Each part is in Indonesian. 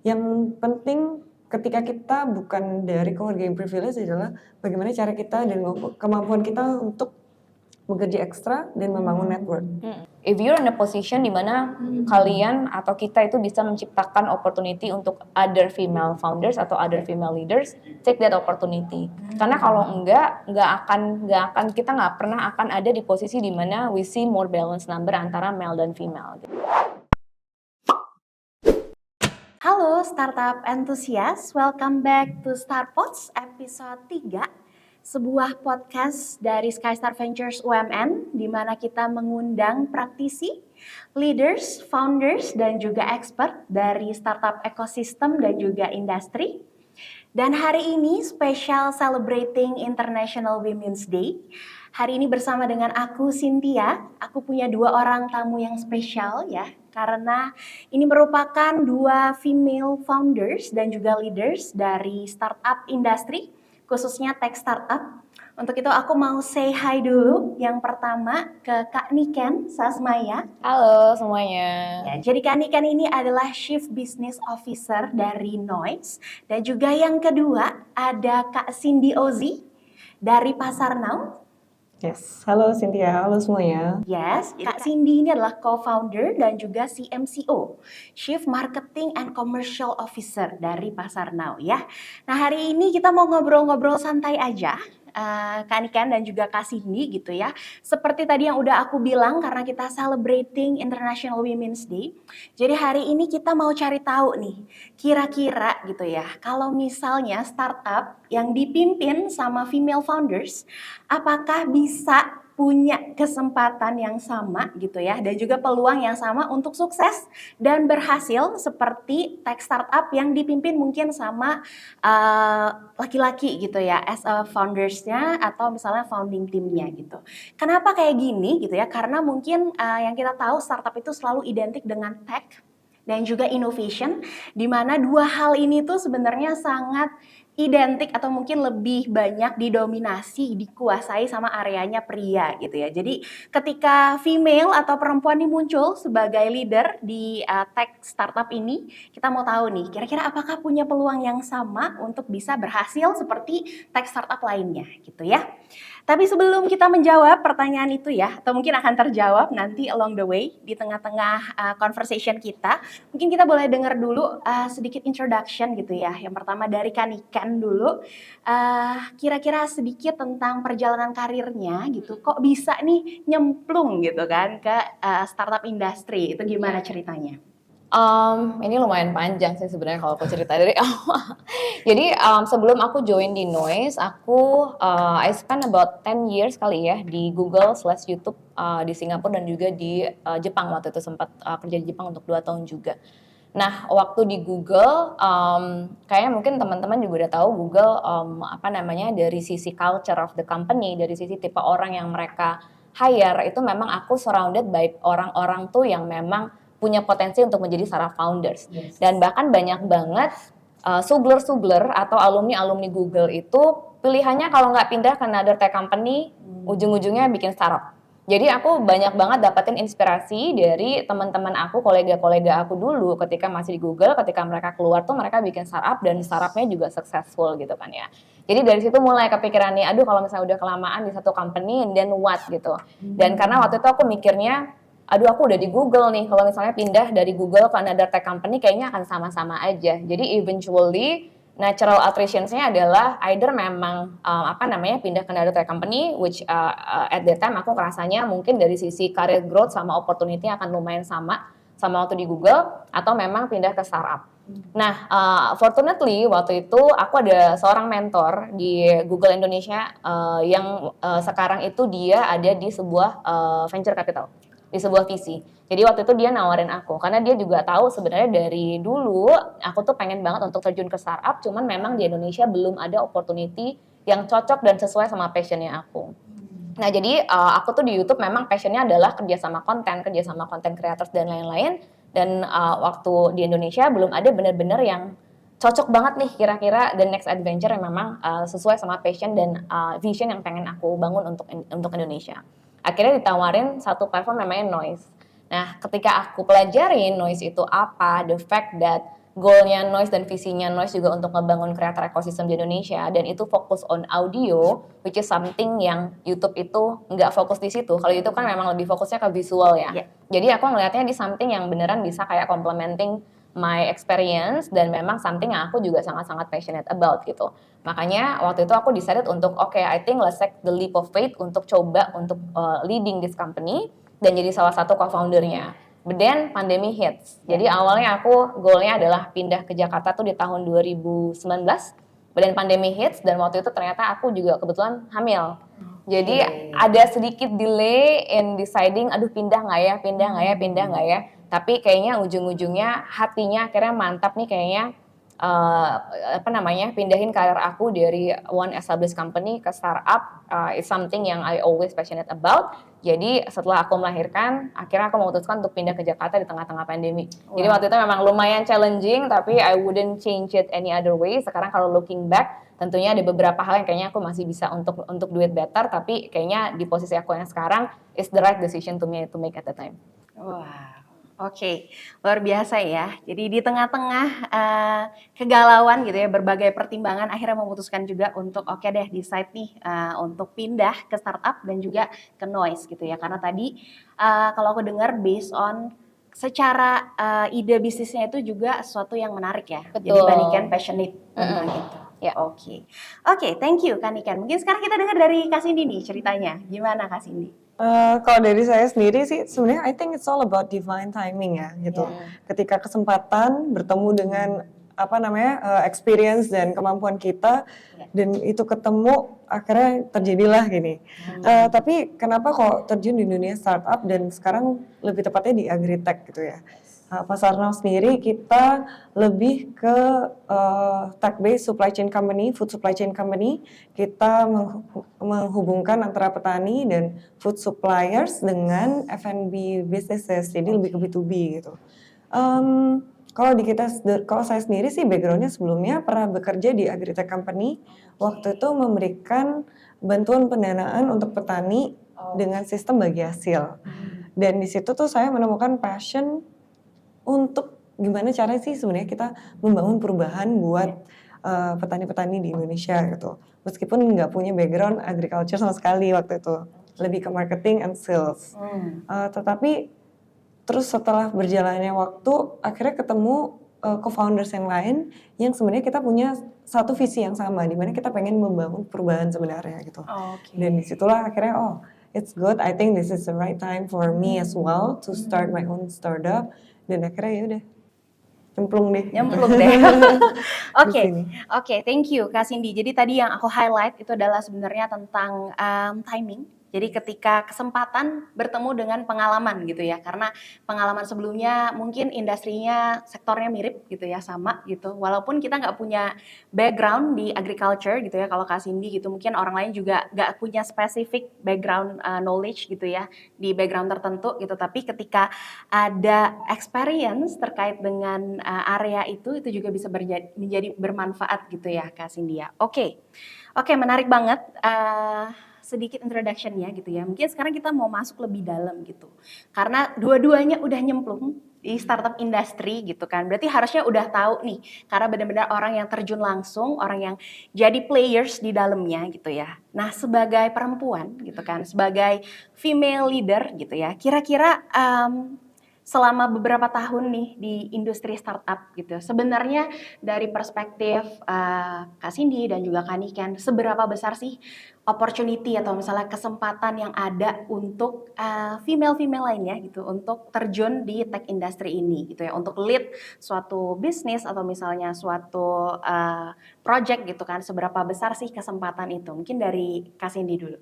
Yang penting ketika kita bukan dari keluarga yang privilege adalah bagaimana cara kita dan kemampuan kita untuk bekerja ekstra dan membangun network. If you're in a position di mana kalian atau kita itu bisa menciptakan opportunity untuk other female founders atau other female leaders, take that opportunity. Karena kalau nggak akan kita nggak pernah akan ada di posisi di mana we see more balanced number antara male dan female. Halo startup enthusiast, welcome back to Starpods episode 3, sebuah podcast dari Skystar Ventures UMN di mana kita mengundang praktisi, leaders, founders, dan juga expert dari startup ekosistem dan juga industri. Dan hari ini spesial celebrating International Women's Day. Hari ini bersama dengan aku Cynthia, aku punya 2 orang tamu yang spesial ya. Karena ini merupakan 2 female founders dan juga leaders dari startup industri, khususnya tech startup. Untuk itu aku mau say hi dulu. Yang pertama ke Kak Niken Sasmaya. Halo semuanya. Ya, jadi Kak Niken ini adalah Chief Business Officer dari Noise. Dan juga yang kedua ada Kak Cindy Ozi dari Pasar Now. Yes, halo Cynthia, halo semuanya. Yes, Kak Cindy ini adalah co-founder dan juga CMCO, Chief Marketing and Commercial Officer dari Pasar Now ya. Nah hari ini kita mau ngobrol-ngobrol santai aja. Kak Niken dan juga Kak Cindy gitu ya. Seperti tadi yang udah aku bilang karena kita celebrating International Women's Day. Jadi hari ini kita mau cari tahu nih, kira-kira gitu ya, kalau misalnya startup yang dipimpin sama female founders, apakah bisa punya kesempatan yang sama gitu ya, dan juga peluang yang sama untuk sukses dan berhasil seperti tech startup yang dipimpin mungkin sama laki-laki gitu ya, as a foundersnya atau misalnya founding teamnya gitu. Kenapa kayak gini gitu ya? Karena mungkin yang kita tahu startup itu selalu identik dengan tech dan juga innovation, di mana 2 hal ini tuh sebenarnya sangat identik atau mungkin lebih banyak didominasi, dikuasai sama areanya pria gitu ya. Jadi ketika female atau perempuan ini muncul sebagai leader di tech startup ini, kita mau tahu nih, kira-kira apakah punya peluang yang sama untuk bisa berhasil seperti tech startup lainnya gitu ya. Tapi sebelum kita menjawab pertanyaan itu ya, atau mungkin akan terjawab nanti along the way di tengah-tengah conversation kita, mungkin kita boleh dengar dulu sedikit introduction gitu ya. Yang pertama dari Kak Niken dulu, kira-kira sedikit tentang perjalanan karirnya gitu. Kok bisa nih nyemplung gitu kan ke startup industri, itu gimana ceritanya? Ini lumayan panjang sih sebenarnya kalau aku cerita dari awal. Jadi sebelum aku join di Noise, I spend about 10 years kali ya di Google/YouTube di Singapura dan juga di Jepang. Waktu itu sempat kerja di Jepang untuk 2 tahun juga. Nah, waktu di Google, kayaknya mungkin teman-teman juga udah tahu Google dari sisi culture of the company, dari sisi tipe orang yang mereka hire, itu memang aku surrounded by orang-orang tuh yang memang punya potensi untuk menjadi startup founders. Yes. Dan bahkan banyak banget sugler atau alumni Google itu pilihannya kalau nggak pindah ke another tech company, ujung-ujungnya bikin startup. Jadi aku banyak banget dapetin inspirasi dari teman-teman aku, kolega-kolega aku dulu ketika masih di Google, ketika mereka keluar tuh mereka bikin startup dan startupnya juga successful gitu kan ya. Jadi dari situ mulai kepikiran nih, aduh kalau misalnya udah kelamaan di satu company, then what gitu. Dan karena waktu itu aku mikirnya, aduh aku udah di Google nih, kalau misalnya pindah dari Google ke another tech company kayaknya akan sama-sama aja. Jadi eventually natural attrition-nya adalah either memang pindah ke another tech company, which at that time aku rasanya mungkin dari sisi career growth sama opportunity akan lumayan sama waktu di Google, atau memang pindah ke startup. Nah, fortunately waktu itu aku ada seorang mentor di Google Indonesia yang sekarang itu dia ada di sebuah venture capital, di sebuah VC. Jadi waktu itu dia nawarin aku, karena dia juga tahu sebenarnya dari dulu aku tuh pengen banget untuk terjun ke startup, cuman memang di Indonesia belum ada opportunity yang cocok dan sesuai sama passionnya aku. Nah jadi aku tuh di YouTube memang passionnya adalah kerja sama content creators dan lain-lain. Dan waktu di Indonesia belum ada benar-benar yang cocok banget nih kira-kira the next adventure yang memang sesuai sama passion dan vision yang pengen aku bangun untuk Indonesia. Akhirnya ditawarin satu platform namanya Noise. Nah, ketika aku pelajarin Noise itu apa, the fact that goalnya Noise dan visinya Noise juga untuk ngebangun creator ecosystem di Indonesia, dan itu fokus on audio, which is something yang YouTube itu nggak fokus di situ. Kalau YouTube kan memang lebih fokusnya ke visual ya. Yeah. Jadi aku ngelihatnya di something yang beneran bisa kayak complementing my experience, dan memang something yang aku juga sangat-sangat passionate about gitu. Makanya waktu itu aku decided untuk I think let's take the leap of faith untuk coba untuk leading this company dan jadi salah satu co-foundernya. But then pandemi hits. Jadi awalnya aku goalnya adalah pindah ke Jakarta tuh di tahun 2019. But then pandemi hits, dan waktu itu ternyata aku juga kebetulan hamil. Jadi ada sedikit delay in deciding, aduh pindah nggak ya. Tapi kayaknya ujung-ujungnya hatinya akhirnya mantap nih kayaknya, pindahin karir aku dari one established company ke startup is something yang I always passionate about. Jadi setelah aku melahirkan, akhirnya aku memutuskan untuk pindah ke Jakarta di tengah-tengah pandemi. Jadi waktu itu memang lumayan challenging, tapi I wouldn't change it any other way. Sekarang kalau looking back, tentunya ada beberapa hal yang kayaknya aku masih bisa untuk do it better, tapi kayaknya di posisi aku yang sekarang is the right decision to make at the time. Wah. Oke, luar biasa ya. Jadi di tengah-tengah kegalauan gitu ya, berbagai pertimbangan akhirnya memutuskan juga untuk decide nih untuk pindah ke startup dan juga ke Noise gitu ya. Karena tadi kalau aku dengar based on secara ide bisnisnya itu juga sesuatu yang menarik ya. Betul. Jadi dibandingkan passionate tentang itu. Ya. Oke, thank you Kak Niken. Mungkin sekarang kita dengar dari Kak Cindy nih ceritanya. Gimana Kak Cindy? Kalau dari saya sendiri sih sebenarnya I think it's all about divine timing ya gitu. Ketika kesempatan bertemu dengan experience dan kemampuan kita dan itu ketemu, akhirnya terjadilah gini. Tapi kenapa kok terjun di dunia startup dan sekarang lebih tepatnya di agritech gitu ya. Pasarnau sendiri kita lebih ke tech-based supply chain company, food supply chain company. Kita menghubungkan antara petani dan food suppliers dengan F&B businesses, jadi lebih ke B2B gitu. Kalau saya sendiri sih backgroundnya sebelumnya pernah bekerja di agritech company. Waktu itu memberikan bantuan pendanaan untuk petani dengan sistem bagi hasil. Dan di situ tuh saya menemukan passion untuk gimana caranya sih sebenarnya kita membangun perubahan buat petani-petani di Indonesia gitu. Meskipun nggak punya background agriculture sama sekali waktu itu, lebih ke marketing and sales. Tetapi terus setelah berjalannya waktu, akhirnya ketemu co-founders yang lain yang sebenarnya kita punya satu visi yang sama, di mana kita pengen membangun perubahan sebenarnya gitu. Dan disitulah akhirnya it's good. I think this is the right time for me as well to start my own startup. Dan akhirnya ya udah nyemplung deh. Oke, thank you Kak Cindy. Jadi tadi yang aku highlight itu adalah sebenarnya tentang timing. Jadi ketika kesempatan bertemu dengan pengalaman gitu ya, karena pengalaman sebelumnya mungkin industrinya, sektornya mirip gitu ya, sama gitu. Walaupun kita nggak punya background di agriculture gitu ya, kalau Kak Cindy gitu, mungkin orang lain juga nggak punya specific background knowledge gitu ya, di background tertentu gitu. Tapi ketika ada experience terkait dengan area itu juga bisa menjadi bermanfaat gitu ya Kak Cindy ya. Oke, menarik banget. Sedikit introduction-nya gitu ya. Mungkin sekarang kita mau masuk lebih dalam gitu. Karena dua-duanya udah nyemplung di startup industry gitu kan. Berarti harusnya udah tahu nih. Karena benar-benar orang yang terjun langsung, orang yang jadi players di dalamnya gitu ya. Nah, sebagai perempuan gitu kan, sebagai female leader gitu ya. Kira-kira selama beberapa tahun nih di industri startup gitu, sebenarnya dari perspektif Kak Cindy dan juga Kak Niken, seberapa besar sih opportunity atau misalnya kesempatan yang ada untuk female-female lainnya gitu, untuk terjun di tech industry ini gitu ya, untuk lead suatu bisnis atau misalnya suatu project gitu kan, seberapa besar sih kesempatan itu? Mungkin dari Kak Cindy dulu.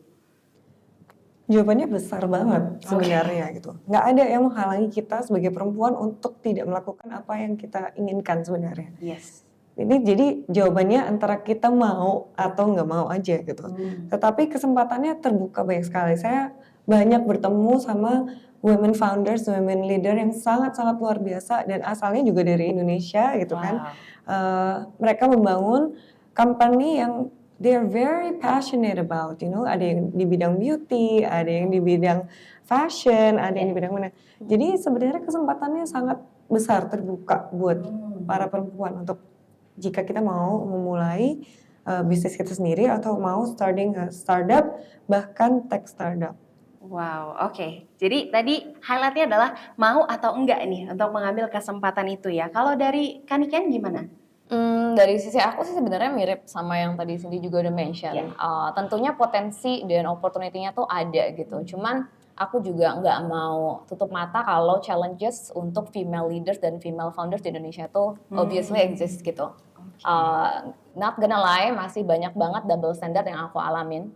Jawabannya besar banget sebenarnya gitu. Nggak ada yang menghalangi kita sebagai perempuan untuk tidak melakukan apa yang kita inginkan sebenarnya. Yes. Ini jadi jawabannya antara kita mau atau nggak mau aja gitu. Tetapi kesempatannya terbuka banyak sekali. Saya banyak bertemu sama women founders, women leader yang sangat-sangat luar biasa dan asalnya juga dari Indonesia gitu kan. Mereka membangun company yang they are very passionate about, you know, ada yang di bidang beauty, ada yang di bidang fashion, ada yang di bidang mana. Jadi sebenarnya kesempatannya sangat besar terbuka buat para perempuan untuk jika kita mau memulai bisnis kita sendiri atau mau starting a startup, bahkan tech startup. Wow, oke. Jadi tadi highlightnya adalah mau atau enggak nih untuk mengambil kesempatan itu ya. Kalau dari Kaniken gimana? Dari sisi aku sih sebenarnya mirip sama yang tadi Cindy juga udah mention. Yeah. Tentunya potensi dan opportunity-nya tuh ada gitu. Cuman aku juga nggak mau tutup mata kalau challenges untuk female leaders dan female founders di Indonesia tuh obviously exist gitu. Not gonna lie, masih banyak banget double standard yang aku alamin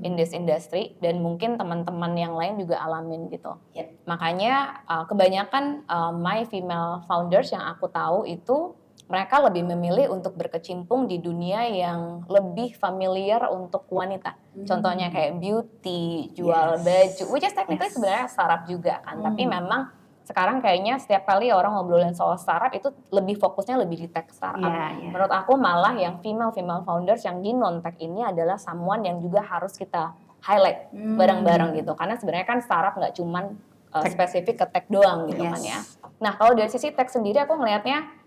in this industry dan mungkin teman-teman yang lain juga alamin gitu. Yep. Makanya kebanyakan my female founders yang aku tahu itu mereka lebih memilih untuk berkecimpung di dunia yang lebih familiar untuk wanita. Contohnya kayak beauty, jual baju, which is technically sebenarnya startup juga kan. Tapi memang sekarang kayaknya setiap kali orang ngobrolin soal startup itu lebih fokusnya lebih di tech startup. Menurut aku malah yang female founders yang di non-tech ini adalah someone yang juga harus kita highlight bareng-bareng gitu. Karena sebenarnya kan startup nggak cuman spesifik ke tech doang gitu kan ya. Nah kalau dari sisi tech sendiri aku ngelihatnya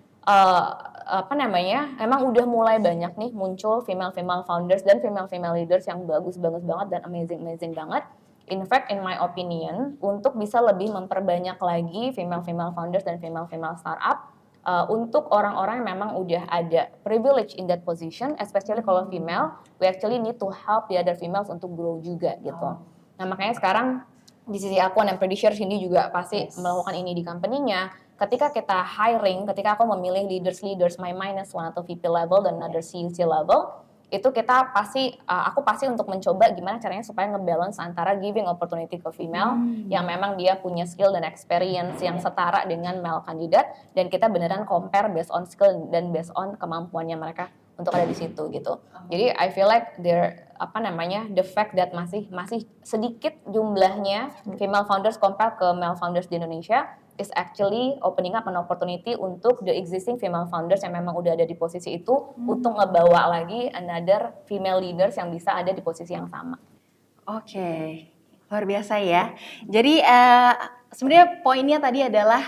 emang udah mulai banyak nih muncul female founders dan female leaders yang bagus banget dan amazing banget. In fact, in my opinion, untuk bisa lebih memperbanyak lagi female founders dan female startup untuk orang-orang yang memang udah ada privilege in that position, especially kalau female, we actually need to help the other females untuk grow juga gitu. Nah makanya sekarang di sisi aku, and I'm pretty sure Cindy juga pasti melakukan ini di company-nya. Ketika kita hiring, ketika aku memilih leaders, my minus one atau VP level dan another CEC level, itu kita aku pasti untuk mencoba gimana caranya supaya ngebalance antara giving opportunity ke female yang memang dia punya skill dan experience yang setara dengan male kandidat, dan kita beneran compare based on skill dan based on kemampuannya mereka untuk ada di situ gitu. Jadi I feel like the fact that masih sedikit jumlahnya female founders compare ke male founders di Indonesia is actually opening up an opportunity untuk the existing female founders yang memang udah ada di posisi itu untuk ngebawa lagi another female leaders yang bisa ada di posisi yang sama. Oke, luar biasa ya. Jadi sebenarnya poinnya tadi adalah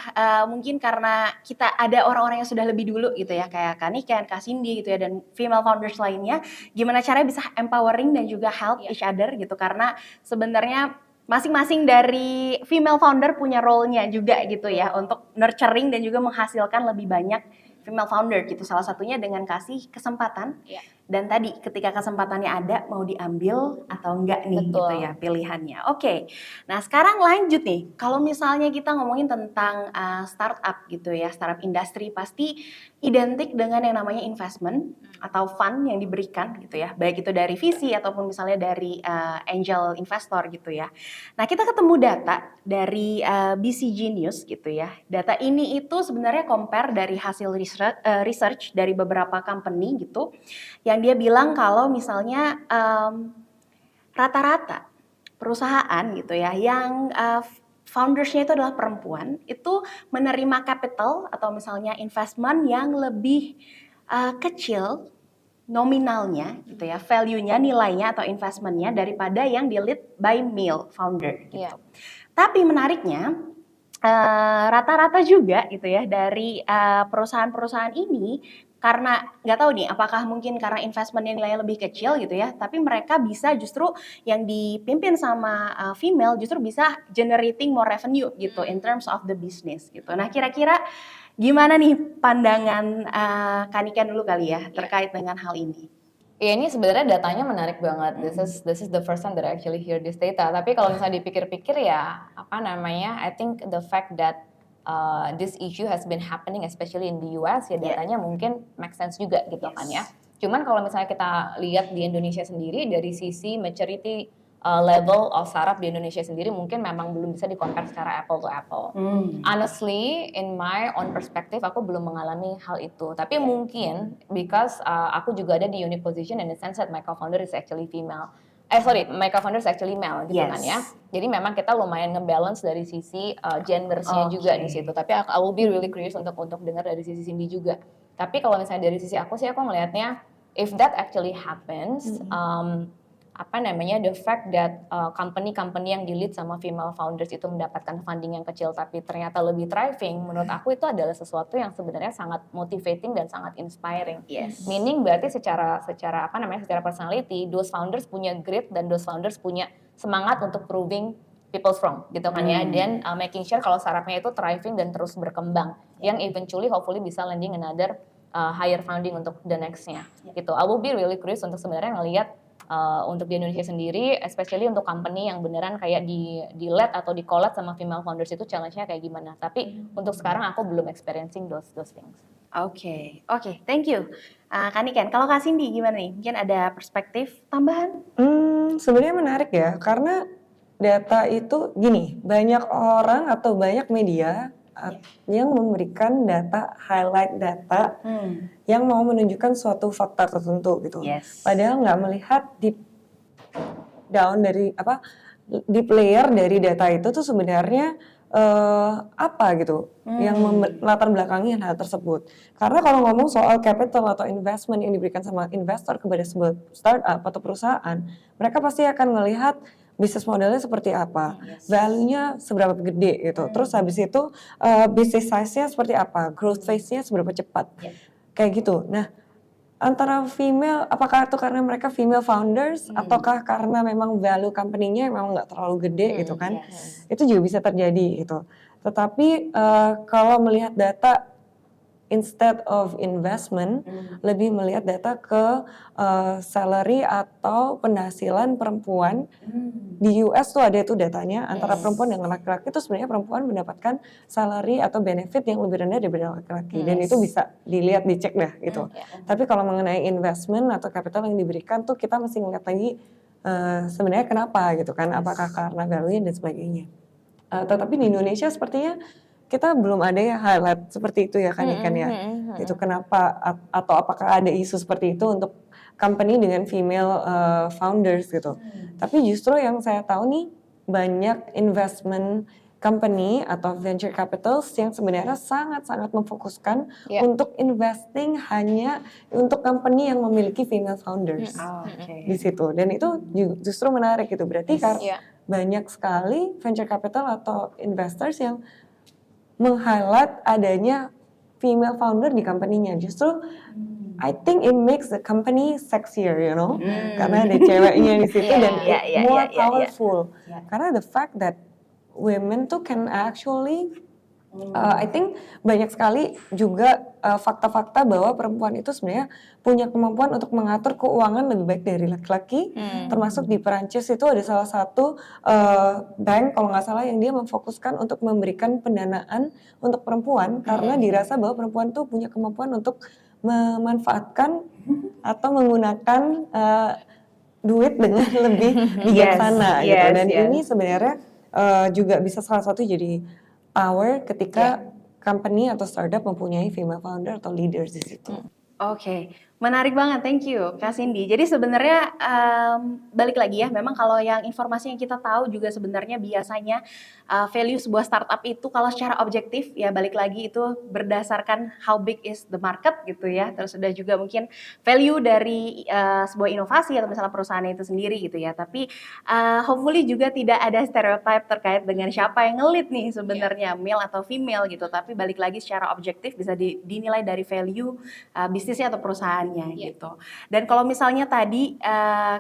mungkin karena kita ada orang-orang yang sudah lebih dulu gitu ya, kayak Kaniken, Kak Cindy gitu ya, dan female founders lainnya, gimana caranya bisa empowering dan juga help each other gitu, karena sebenarnya masing-masing dari female founder punya role-nya juga gitu ya, untuk nurturing dan juga menghasilkan lebih banyak female founder gitu. Salah satunya dengan kasih kesempatan. Dan tadi ketika kesempatannya ada, mau diambil atau enggak nih gitu ya pilihannya. Oke. Nah sekarang lanjut nih, kalau misalnya kita ngomongin tentang startup gitu ya, startup industry pasti identik dengan yang namanya investment atau fund yang diberikan gitu ya, baik itu dari VC ataupun misalnya dari angel investor gitu ya. Nah kita ketemu data dari BCG News gitu ya. Data ini itu sebenarnya compare dari hasil research dari beberapa company gitu, yang dia bilang kalau misalnya rata-rata perusahaan gitu ya yang foundersnya itu adalah perempuan, itu menerima capital atau misalnya investment yang lebih kecil nominalnya gitu ya, value-nya, nilainya atau investmentnya daripada yang di lead by male founder gitu. Tapi menariknya rata-rata juga gitu ya dari perusahaan-perusahaan ini, karena nggak tahu nih apakah mungkin karena investmentnya nilainya lebih kecil gitu ya, tapi mereka bisa justru yang dipimpin sama female justru bisa generating more revenue gitu in terms of the business gitu. Nah kira-kira gimana nih pandangan Kaniken dulu kali ya terkait dengan hal ini? Ya ini sebenarnya datanya menarik banget. This is the first time that I actually hear this data. Tapi kalau misalnya dipikir-pikir ya I think the fact that this issue has been happening especially in the US ya datanya mungkin make sense juga gitu kan ya. Cuman kalau misalnya kita lihat di Indonesia sendiri dari sisi maturity level of startup di Indonesia sendiri mungkin memang belum bisa di-compare secara apple to apple. Honestly, in my own perspective, aku belum mengalami hal itu. Tapi mungkin because aku juga ada di unique position in the sense that my co-founder is actually female. My co-founder is actually male gitu kan ya. Jadi memang kita lumayan nge-balance dari sisi gendersnya juga di situ. Tapi I will be really curious untuk dengar dari sisi Cindy juga. Tapi kalau misalnya dari sisi aku sih aku ngelihatnya if that actually happens, the fact that company-company yang di-lead sama female founders itu mendapatkan funding yang kecil tapi ternyata lebih thriving, menurut aku itu adalah sesuatu yang sebenarnya sangat motivating dan sangat inspiring. Yes. Meaning berarti secara personality, those founders punya grit dan those founders punya semangat untuk proving people's wrong gitu kan ya, dan making sure kalau startupnya itu thriving dan terus berkembang, yang eventually hopefully bisa landing another higher funding untuk the next-nya gitu. I will be really curious untuk sebenarnya ngelihat untuk di Indonesia sendiri, especially untuk company yang beneran kayak di-led atau di-collab sama female founders itu challenge-nya kayak gimana. Tapi untuk sekarang aku belum experiencing those things. Oke, thank you. Kak Niken, kalau Kak Cindy gimana nih? Mungkin ada perspektif tambahan? Sebenarnya menarik ya, karena data itu gini, banyak orang atau banyak media yang memberikan data, highlight data yang mau menunjukkan suatu fakta tertentu gitu. Yes. Padahal nggak melihat deep layer dari data itu tuh sebenarnya apa gitu yang latar belakangi hal tersebut. Karena kalau ngomong soal capital atau investment yang diberikan sama investor kepada sebuah startup atau perusahaan, mereka pasti akan melihat bisnis modelnya seperti apa, value-nya seberapa gede gitu. Terus habis itu bisnis size-nya seperti apa, growth phase-nya seberapa cepat. Kayak gitu. Nah, antara female, apakah itu karena mereka female founders ataukah karena memang value company-nya memang nggak terlalu gede gitu kan. Itu juga bisa terjadi gitu. Tetapi kalau melihat data instead of investment, lebih melihat data ke salary atau penghasilan perempuan. Di US tuh ada itu datanya, antara perempuan dengan laki-laki itu sebenarnya perempuan mendapatkan salary atau benefit yang lebih rendah daripada laki-laki. Dan itu bisa dilihat, dicek dah gitu. Tapi kalau mengenai investment atau capital yang diberikan tuh kita mesti ngeliat lagi sebenarnya kenapa gitu kan, apakah karena value dan sebagainya. Tetapi di Indonesia sepertinya kita belum ada ya highlight seperti itu ya kan Ikan ya. Itu kenapa atau apakah ada isu seperti itu untuk company dengan female founders gitu. Tapi justru yang saya tahu nih banyak investment company atau venture capitals yang sebenarnya sangat-sangat memfokuskan untuk investing hanya untuk company yang memiliki female founders di situ. Dan itu justru menarik gitu. Berarti karena banyak sekali venture capital atau investors yang meng-highlight adanya female founder di company-nya. Justru I think it makes the company sexier, you know, karena ada ceweknya di situ dan more powerful. Karena the fact that women tuh can actually I think banyak sekali juga fakta-fakta bahwa perempuan itu sebenarnya punya kemampuan untuk mengatur keuangan lebih baik dari laki-laki. Termasuk di Perancis itu ada salah satu bank kalau nggak salah yang dia memfokuskan untuk memberikan pendanaan untuk perempuan karena dirasa bahwa perempuan tuh punya kemampuan untuk memanfaatkan atau menggunakan duit dengan lebih bijaksana gitu. Dan ini sebenarnya juga bisa salah satu jadi power ketika company atau startup mempunyai female founder atau leaders di situ. Oke, menarik banget, thank you Kak Cindy. Jadi sebenarnya balik lagi ya, memang kalau yang informasi yang kita tahu juga sebenarnya biasanya value sebuah startup itu kalau secara objektif ya balik lagi itu berdasarkan how big is the market gitu ya. Terus sudah juga mungkin value dari sebuah inovasi atau misalnya perusahaan itu sendiri gitu ya. Tapi hopefully juga tidak ada stereotype terkait dengan siapa yang ngelit nih sebenarnya male atau female gitu. Tapi balik lagi secara objektif bisa dinilai dari value bisnisnya atau perusahaannya gitu. Dan kalau misalnya tadi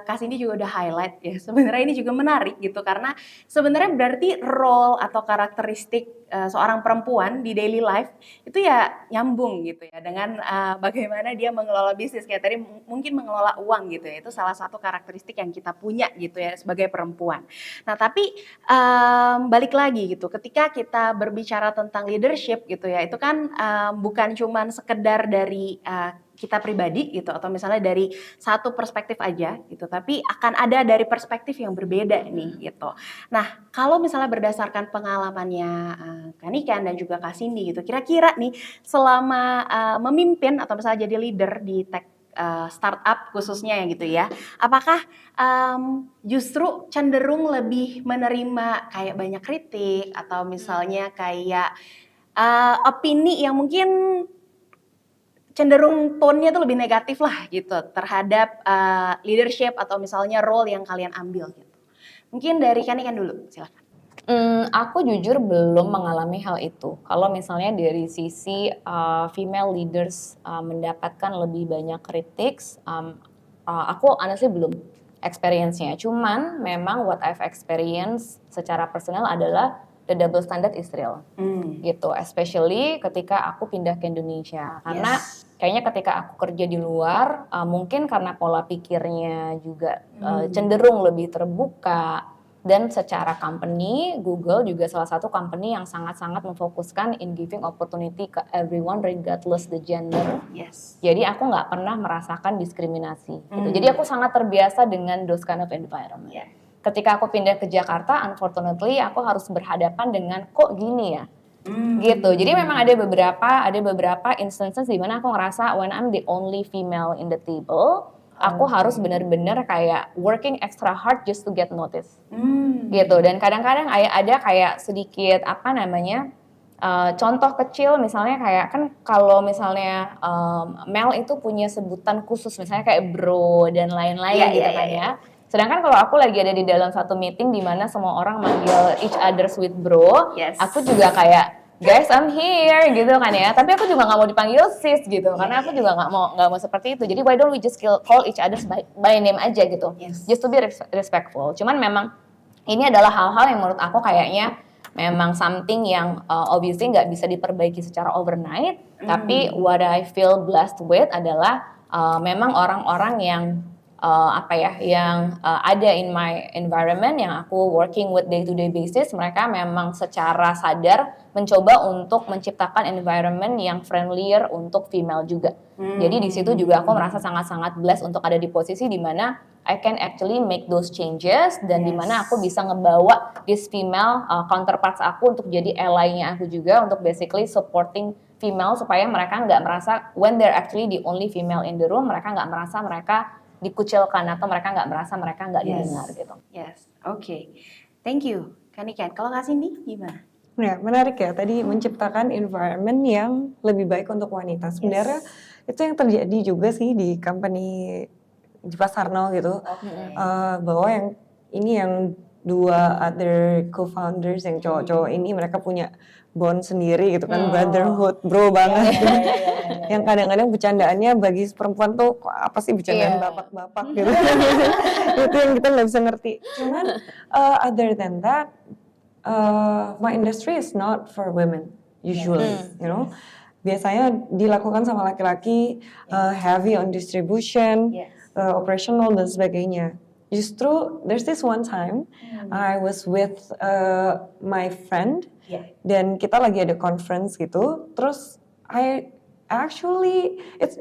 Kak Cindy juga udah highlight ya, sebenarnya ini juga menarik gitu karena sebenarnya berarti role atau karakteristik seorang perempuan di daily life itu ya nyambung gitu ya dengan bagaimana dia mengelola bisnis kayak tadi mungkin mengelola uang gitu ya, itu salah satu karakteristik yang kita punya gitu ya sebagai perempuan. Nah tapi balik lagi gitu ketika kita berbicara tentang leadership gitu ya, itu kan bukan cuman sekedar dari kita pribadi gitu atau misalnya dari satu perspektif aja gitu, tapi akan ada dari perspektif yang berbeda nih gitu. Nah kalau misalnya berdasarkan pengalamannya Kak Niken dan juga Kak Cindy gitu, kira-kira nih selama memimpin atau misalnya jadi leader di tech startup khususnya ya gitu ya, apakah justru cenderung lebih menerima kayak banyak kritik atau misalnya kayak opini yang mungkin cenderung tone-nya tuh lebih negatif lah gitu terhadap leadership atau misalnya role yang kalian ambil gitu. Mungkin dari Kanikan dulu, silakan. Aku jujur belum mengalami hal itu. Kalau misalnya dari sisi female leaders mendapatkan lebih banyak kritik, aku honestly belum experience-nya. Cuman memang what I've experienced secara personal adalah the double standard is real. Gitu, especially ketika aku pindah ke Indonesia. Karena kayaknya ketika aku kerja di luar, mungkin karena pola pikirnya juga cenderung lebih terbuka. Dan secara company, Google juga salah satu company yang sangat-sangat memfokuskan in giving opportunity ke everyone regardless the gender. Jadi aku nggak pernah merasakan diskriminasi. Gitu. Jadi aku sangat terbiasa dengan those kind of environment. Ketika aku pindah ke Jakarta, unfortunately aku harus berhadapan dengan kok gini ya. Gitu. Jadi memang ada beberapa instances di mana aku ngerasa when I'm the only female in the table, aku harus benar-benar kayak working extra hard just to get noticed. Gitu. Dan kadang-kadang ada kayak sedikit contoh kecil misalnya kayak kan kalau misalnya Mel itu punya sebutan khusus misalnya kayak bro dan lain-lain gitu kan ya. Sedangkan kalau aku lagi ada di dalam satu meeting di mana semua orang manggil each others with bro, aku juga kayak guys I'm here gitu kan ya. Tapi aku juga nggak mau dipanggil sis gitu karena aku juga nggak mau seperti itu. Jadi why don't we just call each others by name aja gitu, just to be respectful. Cuman memang ini adalah hal-hal yang menurut aku kayaknya memang something yang obviously nggak bisa diperbaiki secara overnight. Tapi what I feel blessed with adalah memang orang-orang yang ada in my environment yang aku working with day to day basis, mereka memang secara sadar mencoba untuk menciptakan environment yang friendlier untuk female juga. Jadi di situ juga aku merasa sangat-sangat blessed untuk ada di posisi di mana I can actually make those changes dan di mana aku bisa ngebawa this female counterparts aku untuk jadi ally-nya aku juga untuk basically supporting female supaya mereka nggak merasa when they're actually the only female in the room, mereka nggak merasa mereka dikucilkan atau mereka nggak merasa mereka nggak didengar gitu. Oke. Thank you, Kanikan. Kalau Kak Cindy gimana? Ya, menarik ya. Tadi menciptakan environment yang lebih baik untuk wanita. Sebenarnya itu yang terjadi juga sih di company di Pasarno gitu. Bahwa yang dua other co-founders yang cowok-cowok ini mereka punya bond sendiri gitu kan, brotherhood, bro banget. Yang kadang-kadang bercandaannya bagi perempuan tuh apa sih bercandaan bapak-bapak gitu. Itu yang kita nggak bisa ngerti. Cuman other than that, my industry is not for women usually, you know. Biasanya dilakukan sama laki-laki, heavy on distribution, operational dan sebagainya. Justru there's this one time I was with my friend dan kita lagi ada conference gitu. Terus it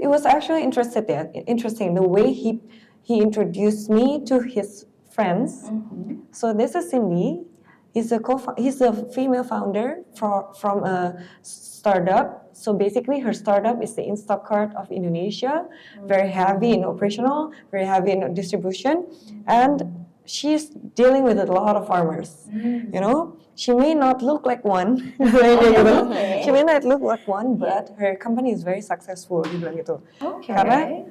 was actually interesting the way he introduced me to his friends. So this is Cindy. He's a female founder from a startup. So basically her startup is the Instacart of Indonesia, very heavy in operational, very heavy in distribution, and she's dealing with a lot of farmers. You know, she may not look like one, she may not look like one, but her company is very successful. Gitu. Karena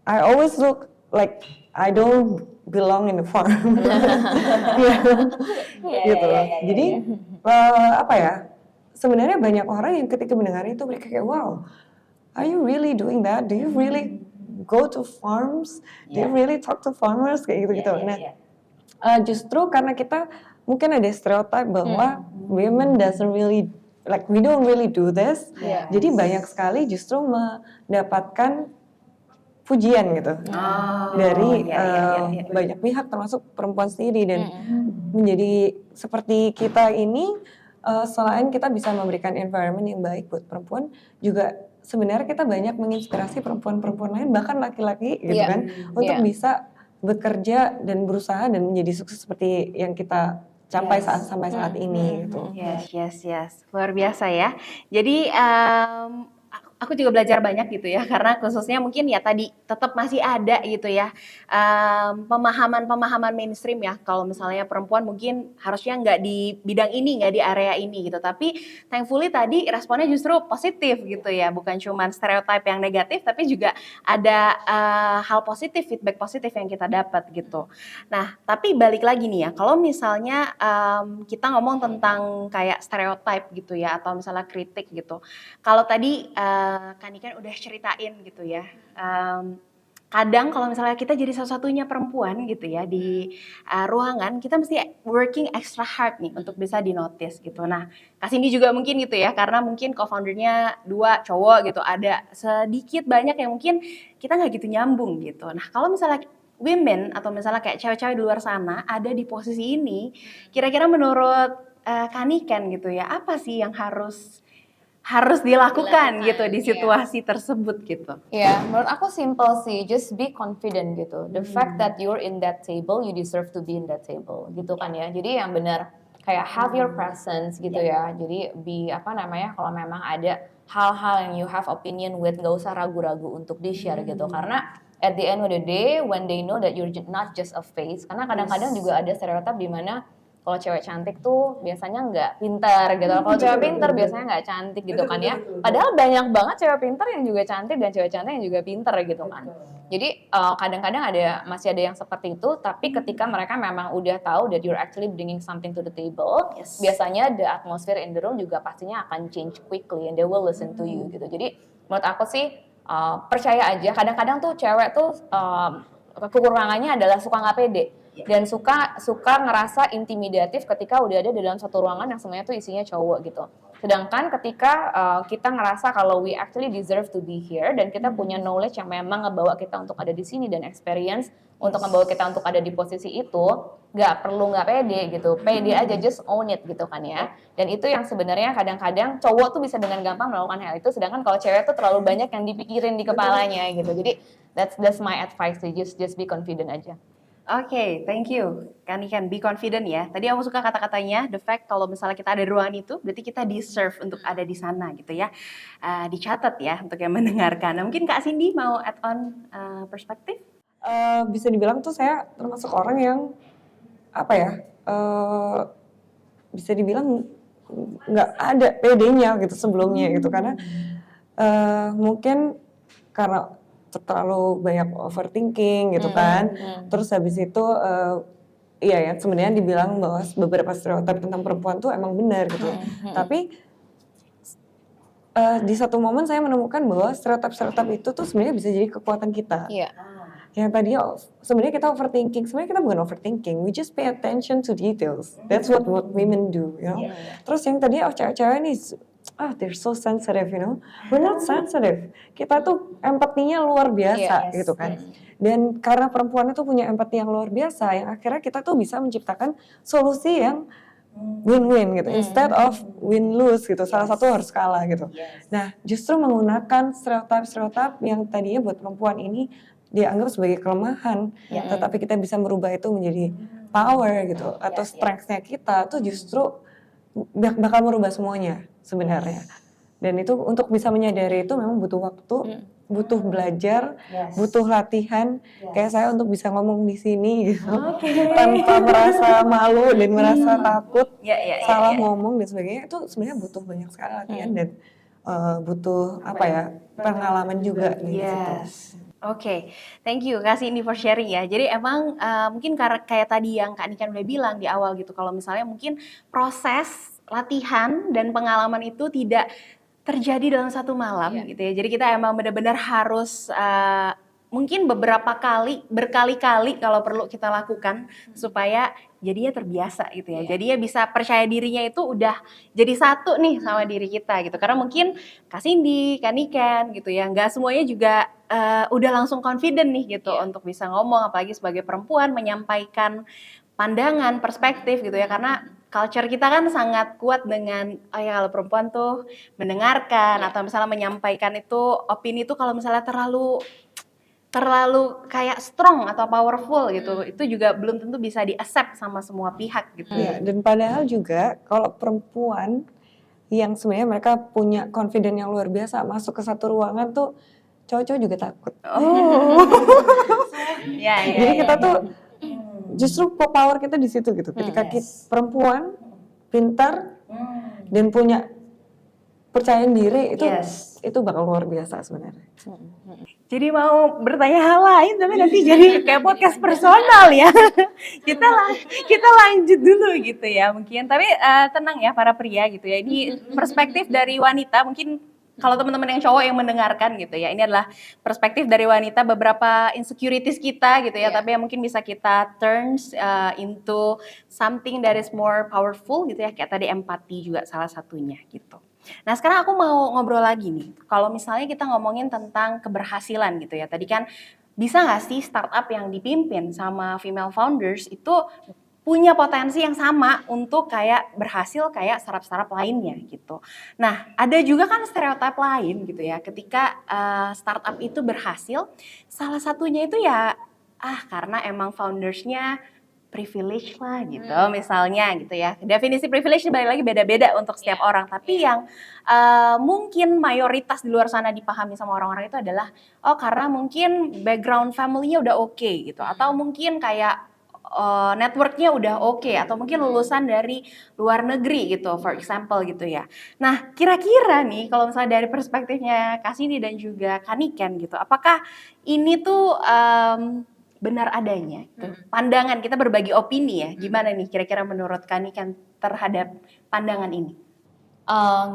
I always look like I don't belong in the farm. Gitu. Jadi sebenarnya banyak orang yang ketika mendengar itu mereka kayak wow, are you really doing that? Do you really go to farms? Do you really talk to farmers? Kayak gitu-gitu. Justru karena kita mungkin ada stereotype bahwa women doesn't really like we don't really do this. Jadi banyak sekali justru mendapatkan pujian gitu dari banyak pihak termasuk perempuan sendiri dan menjadi seperti kita ini selain kita bisa memberikan environment yang baik buat perempuan juga sebenarnya kita banyak menginspirasi perempuan-perempuan lain bahkan laki-laki gitu kan untuk bisa bekerja dan berusaha dan menjadi sukses seperti yang kita capai sampai saat ini gitu. Yes. Luar biasa ya. Jadi Aku juga belajar banyak gitu ya, karena khususnya mungkin ya tadi tetap masih ada gitu ya pemahaman-pemahaman mainstream ya. Kalau misalnya perempuan mungkin harusnya nggak di bidang ini, nggak di area ini gitu. Tapi thankfully tadi responnya justru positif gitu ya, bukan cuma stereotip yang negatif, tapi juga ada hal positif, feedback positif yang kita dapat gitu. Nah, tapi balik lagi nih ya, kalau misalnya kita ngomong tentang kayak stereotip gitu ya, atau misalnya kritik gitu. Kalau tadi Kak Niken udah ceritain gitu ya, kadang kalau misalnya kita jadi satu-satunya perempuan gitu ya di ruangan, kita mesti working extra hard nih untuk bisa di-notice gitu. Nah, Kak Cindy juga mungkin gitu ya, karena mungkin co-foundernya 2 cowok gitu, ada sedikit banyak yang mungkin kita nggak gitu nyambung gitu. Nah, kalau misalnya women atau misalnya kayak cewek-cewek di luar sana ada di posisi ini, kira-kira menurut Kak Niken gitu ya, apa sih yang harus dilakukan gitu di situasi tersebut gitu. Ya, menurut aku simple sih, just be confident gitu. The fact that you're in that table, you deserve to be in that table, gitu kan ya. Jadi yang benar kayak have your presence gitu ya. Jadi apa namanya, kalau memang ada hal-hal yang you have opinion with, gak usah ragu-ragu untuk di-share gitu. Karena at the end of the day, when they know that you're not just a face, karena kadang-kadang juga ada stereotip di mana kalau cewek cantik tuh biasanya nggak pintar gitu. Kalau cewek pintar biasanya nggak cantik gitu kan ya. Padahal banyak banget cewek pintar yang juga cantik dan cewek cantik yang juga pintar gitu kan. Jadi kadang-kadang masih ada yang seperti itu. Tapi ketika mereka memang udah tahu that you're actually bringing something to the table, biasanya the atmosphere in the room juga pastinya akan change quickly and they will listen to you gitu. Jadi menurut aku sih percaya aja. Kadang-kadang tuh cewek tuh kekurangannya adalah suka nggak pede. Dan suka ngerasa intimidatif ketika udah ada di dalam satu ruangan yang semuanya tuh isinya cowok gitu. Sedangkan ketika kita ngerasa kalau we actually deserve to be here dan kita punya knowledge yang memang ngebawa kita untuk ada di sini dan experience untuk ngebawa kita untuk ada di posisi itu, nggak pede gitu, pede aja, just own it gitu kan ya. Dan itu yang sebenarnya kadang-kadang cowok tuh bisa dengan gampang melakukan hal itu, sedangkan kalau cewek tuh terlalu banyak yang dipikirin di kepalanya gitu. Jadi that's my advice sih, just be confident aja. Oke, thank you. Kan be confident ya. Tadi aku suka kata-katanya, the fact kalau misalnya kita ada di ruangan itu, berarti kita deserve untuk ada di sana gitu ya. Dicatat ya untuk yang mendengarkan. Nah, mungkin Kak Cindy mau add on perspektif? Bisa dibilang tuh saya termasuk orang yang apa ya, bisa dibilang nggak ada PD-nya gitu sebelumnya gitu, karena mungkin karena terlalu banyak overthinking gitu kan. Terus habis itu iya ya, sebenarnya dibilang bahwa beberapa stereotip tentang perempuan tuh emang benar gitu. Tapi di satu momen saya menemukan bahwa stereotip itu tuh sebenarnya bisa jadi kekuatan kita. Iya. Yang tadinya sebenarnya kita overthinking, sebenarnya kita bukan overthinking, we just pay attention to details. That's what women do, you know. Terus yang tadinya cewek-cewek nih, they're so sensitive, you know. We're not sensitive. Kita tuh empatinya luar biasa gitu kan. Dan karena perempuan itu punya empati yang luar biasa, yang akhirnya kita tuh bisa menciptakan solusi yang win-win gitu, instead of win-lose gitu, salah satu harus kalah gitu. Nah, justru menggunakan stereotip yang tadinya buat perempuan ini dianggap sebagai kelemahan, tetapi kita bisa merubah itu menjadi power gitu, atau strength-nya kita tuh justru bakal merubah semuanya sebenarnya. Dan itu untuk bisa menyadari itu memang butuh waktu, butuh belajar, butuh latihan. Kayak saya untuk bisa ngomong di sini gitu, tanpa merasa malu dan merasa takut salah ngomong dan sebagainya, itu sebenarnya butuh banyak sekali latihan dan butuh pengalaman juga gitu. Oke, thank you Kak Cindy for sharing ya. Jadi emang mungkin kayak tadi yang Kak Niken udah bilang di awal gitu, kalau misalnya mungkin proses latihan dan pengalaman itu tidak terjadi dalam satu malam gitu ya. Jadi kita emang benar-benar harus mungkin berkali-kali kalau perlu kita lakukan supaya jadinya terbiasa gitu ya. Jadinya bisa percaya dirinya itu udah jadi satu nih sama diri kita gitu. Karena mungkin Kak Cindy, Kak Niken gitu ya, nggak semuanya juga udah langsung confident nih gitu untuk bisa ngomong, apalagi sebagai perempuan menyampaikan pandangan, perspektif gitu ya. Karena culture kita kan sangat kuat dengan kalau perempuan tuh mendengarkan atau misalnya menyampaikan itu opini itu kalau misalnya terlalu kayak strong atau powerful gitu, itu juga belum tentu bisa di-accept sama semua pihak gitu. Dan padahal juga kalau perempuan yang sebenarnya mereka punya confidence yang luar biasa, masuk ke satu ruangan tuh cowok-cowok juga takut. Oh. Ya, ya, Jadi ya, kita ya. tuh justru power kita di situ gitu. Ketika kita perempuan pintar dan punya percaya diri itu bakal luar biasa sebenarnya. Jadi mau bertanya hal lain tapi nanti jadi kayak podcast personal ya. kita lanjut dulu gitu ya mungkin. Tapi tenang ya para pria gitu ya. Ini perspektif dari wanita mungkin kalau teman-teman yang cowok yang mendengarkan gitu ya. Ini adalah perspektif dari wanita beberapa insecurities kita gitu ya. Tapi yang mungkin bisa kita turns into something that is more powerful gitu ya. Kayak tadi empati juga salah satunya gitu. Nah sekarang aku mau ngobrol lagi nih, kalau misalnya kita ngomongin tentang keberhasilan gitu ya, tadi kan bisa nggak sih startup yang dipimpin sama female founders itu punya potensi yang sama untuk kayak berhasil kayak startup-startup lainnya gitu. Nah ada juga kan stereotip lain gitu ya, ketika startup itu berhasil, salah satunya itu ya karena emang foundersnya privilege lah gitu misalnya gitu ya. Definisi privilege balik lagi beda-beda untuk setiap orang. Tapi yang mungkin mayoritas di luar sana dipahami sama orang-orang itu adalah karena mungkin background family-nya udah oke gitu. Atau mungkin kayak network-nya udah oke. Atau mungkin lulusan dari luar negeri gitu for example gitu ya. Nah kira-kira nih kalau misalnya dari perspektifnya Kak Cindy dan juga Kak Niken gitu. Apakah ini tuh benar adanya gitu. Pandangan kita berbagi opini ya. Gimana nih kira-kira menurut Kak Niken terhadap pandangan ini?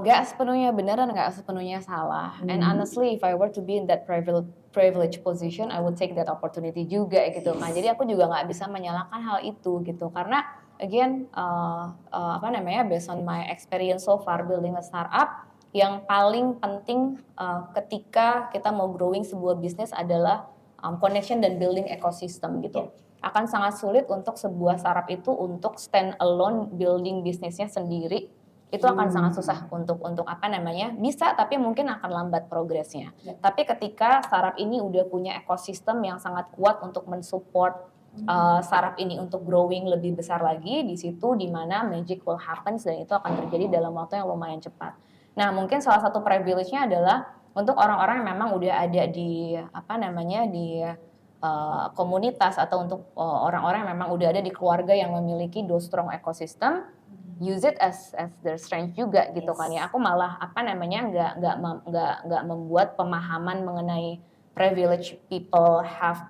Nggak sepenuhnya benar dan nggak sepenuhnya salah. And honestly, if I were to be in that privilege position, I would take that opportunity juga gitu kan. Jadi aku juga nggak bisa menyalahkan hal itu gitu. Karena again, based on my experience so far building a startup, yang paling penting ketika kita mau growing sebuah bisnis adalah connection dan building ekosistem gitu. Akan sangat sulit untuk sebuah startup itu untuk stand alone building bisnisnya sendiri. Itu akan sangat susah untuk bisa tapi mungkin akan lambat progresnya. Tapi ketika startup ini udah punya ekosistem yang sangat kuat untuk mensupport startup ini untuk growing lebih besar lagi, di situ dimana magic will happen dan itu akan terjadi dalam waktu yang lumayan cepat. Nah mungkin salah satu privilege-nya adalah untuk orang-orang yang memang udah ada di komunitas atau untuk orang-orang yang memang udah ada di keluarga yang memiliki those strong ecosystem, use it as their strength juga gitu kan ya. Aku malah nggak membuat pemahaman mengenai privilege people have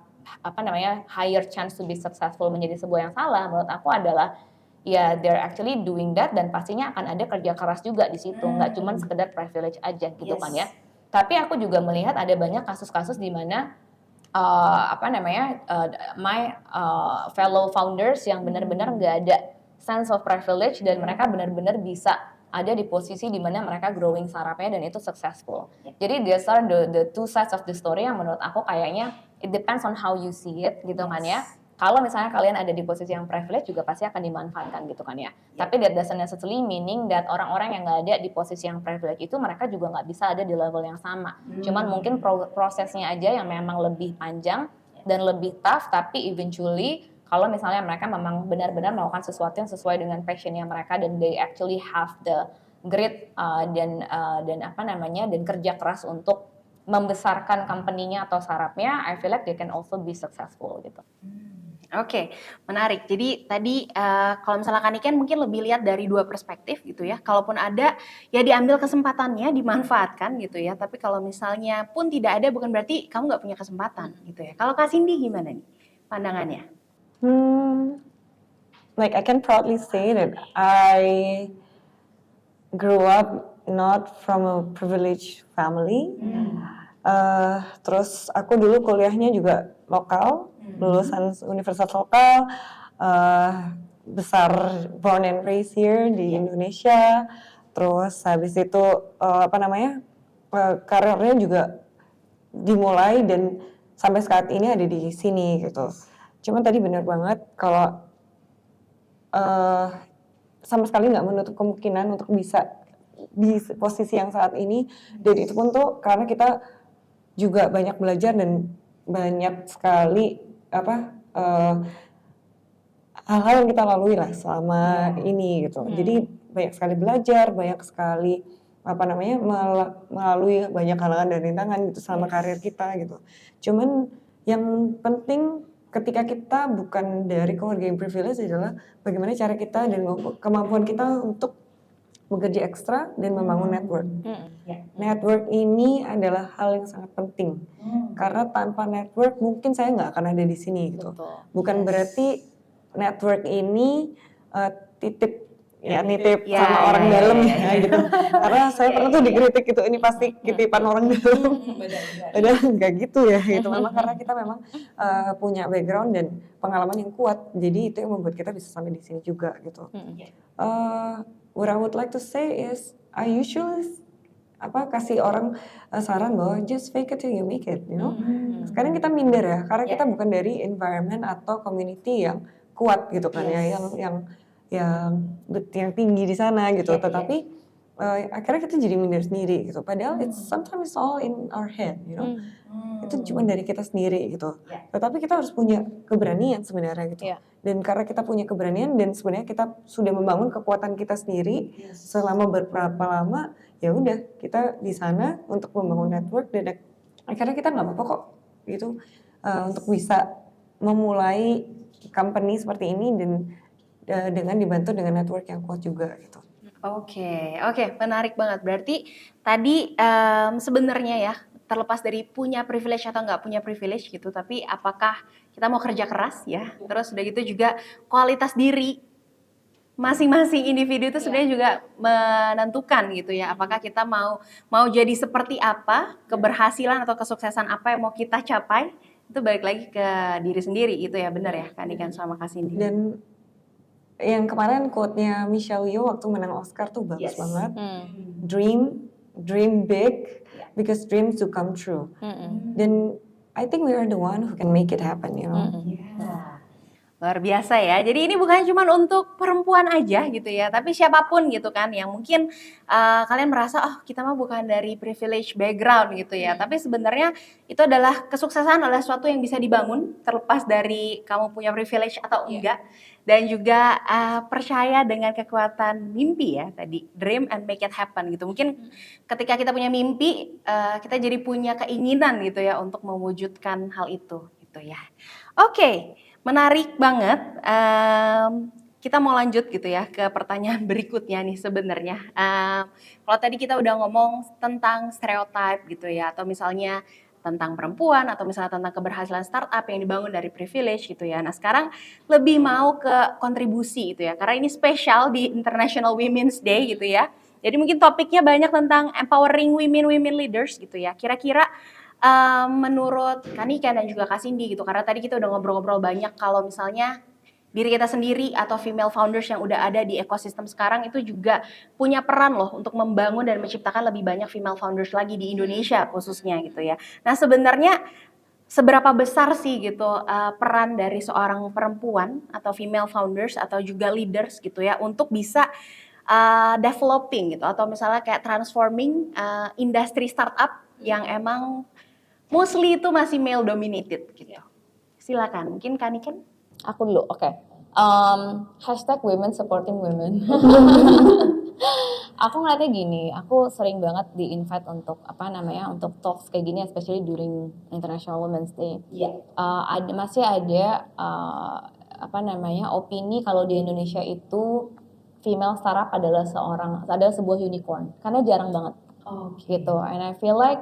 higher chance to be successful menjadi sebuah yang salah. Menurut aku adalah ya they're actually doing that dan pastinya akan ada kerja keras juga di situ, nggak cuma sekedar privilege aja gitu kan ya. Tapi aku juga melihat ada banyak kasus-kasus di mana fellow founders yang benar-benar nggak ada sense of privilege dan mereka benar-benar bisa ada di posisi di mana mereka growing startupnya dan itu successful. Jadi these are the two sides of the story yang menurut aku kayaknya it depends on how you see it gitu kan ya. Kalau misalnya kalian ada di posisi yang privilege juga pasti akan dimanfaatkan gitu kan ya. Tapi that doesn't necessarily meaning that orang-orang yang nggak ada di posisi yang privilege itu mereka juga nggak bisa ada di level yang sama. Cuman mungkin prosesnya aja yang memang lebih panjang dan lebih tough, tapi eventually kalau misalnya mereka memang benar-benar melakukan sesuatu yang sesuai dengan passionnya mereka dan they actually have the grit dan kerja keras untuk membesarkan company-nya atau startup-nya, I feel like they can also be successful gitu. Oke, menarik. Jadi tadi kalau misalnya Kak Niken mungkin lebih lihat dari dua perspektif gitu ya. Kalaupun ada ya diambil kesempatannya, dimanfaatkan gitu ya. Tapi kalau misalnya pun tidak ada bukan berarti kamu nggak punya kesempatan gitu ya. Kalau Kak Cindy gimana nih pandangannya? Like I can proudly say that I grew up not from a privileged family. Terus aku dulu kuliahnya juga lokal, lulusan universitas lokal, besar born and raised here di Indonesia. Terus habis itu karirnya juga dimulai dan sampai saat ini ada di sini gitu. Cuman tadi benar banget kalau sama sekali nggak menutup kemungkinan untuk bisa di posisi yang saat ini, dan itu pun tuh karena kita juga banyak belajar dan banyak sekali hal-hal yang kita lalui lah selama ini gitu. Jadi banyak sekali belajar, banyak sekali melalui banyak halangan dan rintangan gitu selama karir kita gitu. Cuman yang penting ketika kita bukan dari keluarga yang privilege adalah bagaimana cara kita dan kemampuan kita untuk bekerja ekstra dan membangun network. Network ini adalah hal yang sangat penting karena tanpa network mungkin saya nggak akan ada di sini gitu. Betul. Bukan berarti network ini nitip Ya, sama orang ya, dalam ya, ya gitu. Karena saya pernah tuh dikritik gitu, ini pasti titipan orang dalam. Padahal nggak gitu ya gitu. Memang karena kita memang punya background dan pengalaman yang kuat. Jadi itu yang membuat kita bisa sampai di sini juga gitu. What I would like to say is I usually kasih orang saran bahwa just fake it till you make it, you know. Sekarang kita minder ya, karena kita bukan dari environment atau community yang kuat gitu kan ya, yang tinggi di sana gitu. Tetapi akhirnya kita jadi minder sendiri gitu. Padahal sometimes it's all in our head, you know. Itu cuma dari kita sendiri gitu. Tetapi kita harus punya keberanian sebenarnya gitu. Dan karena kita punya keberanian dan sebenarnya kita sudah membangun kekuatan kita sendiri selama beberapa lama, ya udah kita di sana untuk membangun network dan akhirnya kita nggak apa-apa kok gitu untuk bisa memulai company seperti ini dan dengan dibantu dengan network yang kuat juga gitu. Oke, menarik banget. Berarti tadi sebenarnya ya, terlepas dari punya privilege atau nggak punya privilege gitu, tapi apakah kita mau kerja keras ya, terus udah gitu juga kualitas diri masing-masing individu itu sebenarnya juga menentukan gitu ya, apakah kita mau jadi seperti apa, keberhasilan atau kesuksesan apa yang mau kita capai, itu balik lagi ke diri sendiri gitu ya, benar ya Kak Niken sama Kak Cindy. Dan yang kemarin quote-nya Michelle Yeoh waktu menang Oscar tuh bagus banget. Dream big because dreams do come true. Dan I think we are the one who can make it happen, you know. Luar biasa ya. Jadi ini bukan cuma untuk perempuan aja gitu ya, tapi siapapun gitu kan yang mungkin kalian merasa kita mah bukan dari privilege background gitu ya. Tapi sebenarnya itu adalah kesuksesan adalah sesuatu yang bisa dibangun terlepas dari kamu punya privilege atau enggak. Dan juga percaya dengan kekuatan mimpi ya tadi, dream and make it happen gitu. Mungkin ketika kita punya mimpi, kita jadi punya keinginan gitu ya untuk mewujudkan hal itu gitu ya. Oke, menarik banget. Kita mau lanjut gitu ya ke pertanyaan berikutnya nih sebenarnya. Kalau tadi kita udah ngomong tentang stereotype gitu ya, atau misalnya tentang perempuan atau misalnya tentang keberhasilan startup yang dibangun dari privilege gitu ya. Nah sekarang lebih mau ke kontribusi gitu ya, karena ini spesial di International Women's Day gitu ya. Jadi mungkin topiknya banyak tentang empowering women leaders gitu ya. Kira-kira menurut Kak Niken dan juga Kak Cindy gitu, karena tadi kita udah ngobrol-ngobrol banyak kalau misalnya diri kita sendiri atau female founders yang udah ada di ekosistem sekarang itu juga punya peran loh untuk membangun dan menciptakan lebih banyak female founders lagi di Indonesia khususnya gitu ya. Nah sebenarnya seberapa besar sih gitu peran dari seorang perempuan atau female founders atau juga leaders gitu ya untuk bisa developing gitu atau misalnya kayak transforming industri startup yang emang mostly itu masih male dominated gitu. Silakan, mungkin Kak Niken. Aku dulu, oke. Hashtag women supporting women. Aku ngeliatnya gini, aku sering banget di-invite untuk untuk talks kayak gini, especially during International Women's Day. Masih ada opini kalau di Indonesia itu female startup adalah sebuah unicorn, karena jarang banget. Gitu. And I feel like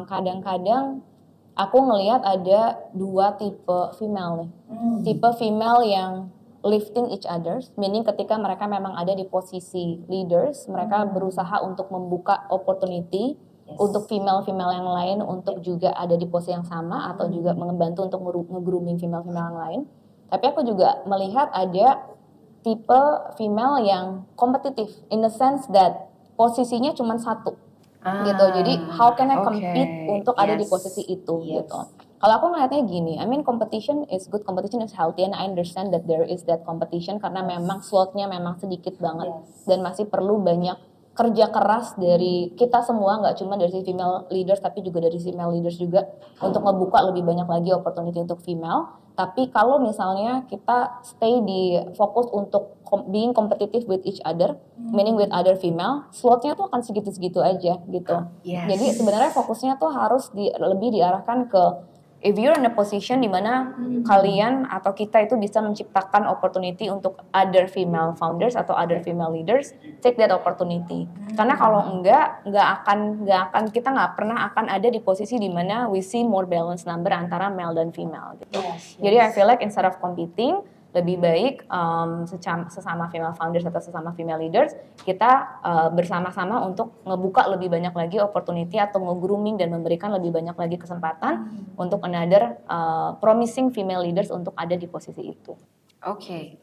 kadang-kadang aku ngelihat ada dua tipe female nih. Tipe female yang lifting each others, meaning ketika mereka memang ada di posisi leaders, mereka berusaha untuk membuka opportunity untuk female-female yang lain untuk juga ada di posisi yang sama atau juga membantu untuk nge-grooming female-female yang lain. Tapi aku juga melihat ada tipe female yang kompetitif in the sense that posisinya cuma satu. Gitu. Jadi how can I compete untuk ada di posisi itu gitu. Kalau aku ngeliatnya gini, I mean competition is good, competition is healthy, and I understand that there is that competition karena memang slotnya memang sedikit banget dan masih perlu banyak kerja keras dari kita semua, nggak cuma dari si female leaders tapi juga dari si male leaders juga untuk ngebuka lebih banyak lagi opportunity untuk female. Tapi kalau misalnya kita stay di fokus untuk being competitive with each other, meaning with other female, slotnya tuh akan segitu-segitu aja gitu. Yes. Jadi sebenarnya fokusnya tuh harus lebih diarahkan ke if you're in a position di mana kalian atau kita itu bisa menciptakan opportunity untuk other female founders atau other female leaders, take that opportunity. Karena kalau nggak akan kita nggak pernah akan ada di posisi di mana we see more balanced number antara male dan female gitu. Jadi I feel like instead of competing, lebih baik sesama female founders atau sesama female leaders kita bersama-sama untuk ngebuka lebih banyak lagi opportunity atau nge-grooming dan memberikan lebih banyak lagi kesempatan untuk another promising female leaders untuk ada di posisi itu. Oke.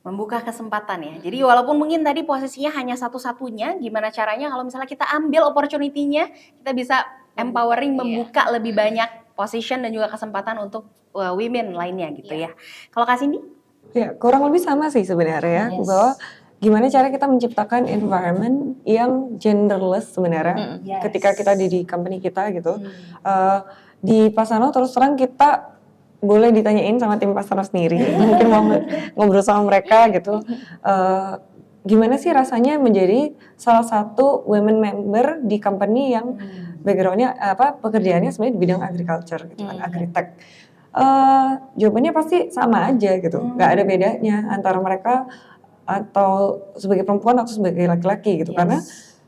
Membuka kesempatan ya. Jadi walaupun mungkin tadi posisinya hanya satu-satunya, gimana caranya kalau misalnya kita ambil opportunity-nya, kita bisa empowering membuka lebih banyak position dan juga kesempatan untuk women lainnya gitu ya. Kalau Kak Cindy? Ya, kurang lebih sama sih sebenarnya, bahwa gimana cara kita menciptakan environment yang genderless sebenarnya ketika kita di company kita gitu. Di Pasarno terus terang kita boleh ditanyain sama tim Pasarno sendiri, mungkin mau ngobrol sama mereka gitu. Gimana sih rasanya menjadi salah satu women member di company yang backgroundnya pekerjaannya sebenarnya di bidang agriculture gitu kan, agritech. Jawabannya pasti sama aja gitu, nggak ada bedanya antara mereka atau sebagai perempuan atau sebagai laki-laki gitu, karena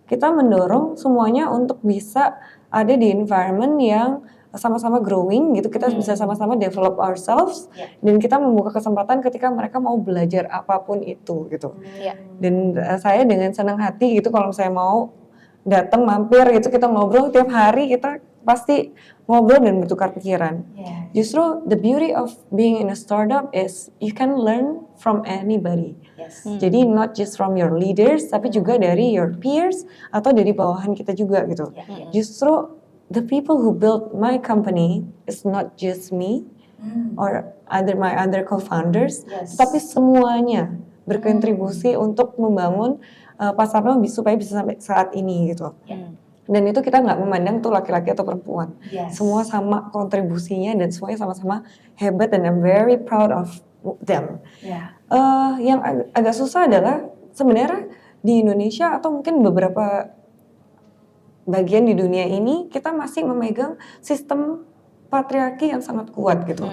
kita mendorong semuanya untuk bisa ada di environment yang sama-sama growing gitu, kita bisa sama-sama develop ourselves dan kita membuka kesempatan ketika mereka mau belajar apapun itu gitu. Dan saya dengan senang hati gitu kalau saya mau datang mampir gitu, kita ngobrol tiap hari, kita pasti ngobrol dan bertukar pikiran. Justru the beauty of being in a startup is you can learn from anybody. Jadi not just from your leaders, tapi juga dari your peers atau dari bawahan kita juga gitu. Justru the people who built my company is not just me or my other co-founders, tapi semuanya berkontribusi untuk membangun Pasarno supaya bisa sampai saat ini gitu. Dan itu kita nggak memandang tuh laki-laki atau perempuan. Semua sama kontribusinya dan semuanya sama-sama hebat dan I'm very proud of them. Yang agak susah adalah sebenarnya di Indonesia atau mungkin beberapa bagian di dunia ini kita masih memegang sistem patriarki yang sangat kuat gitu.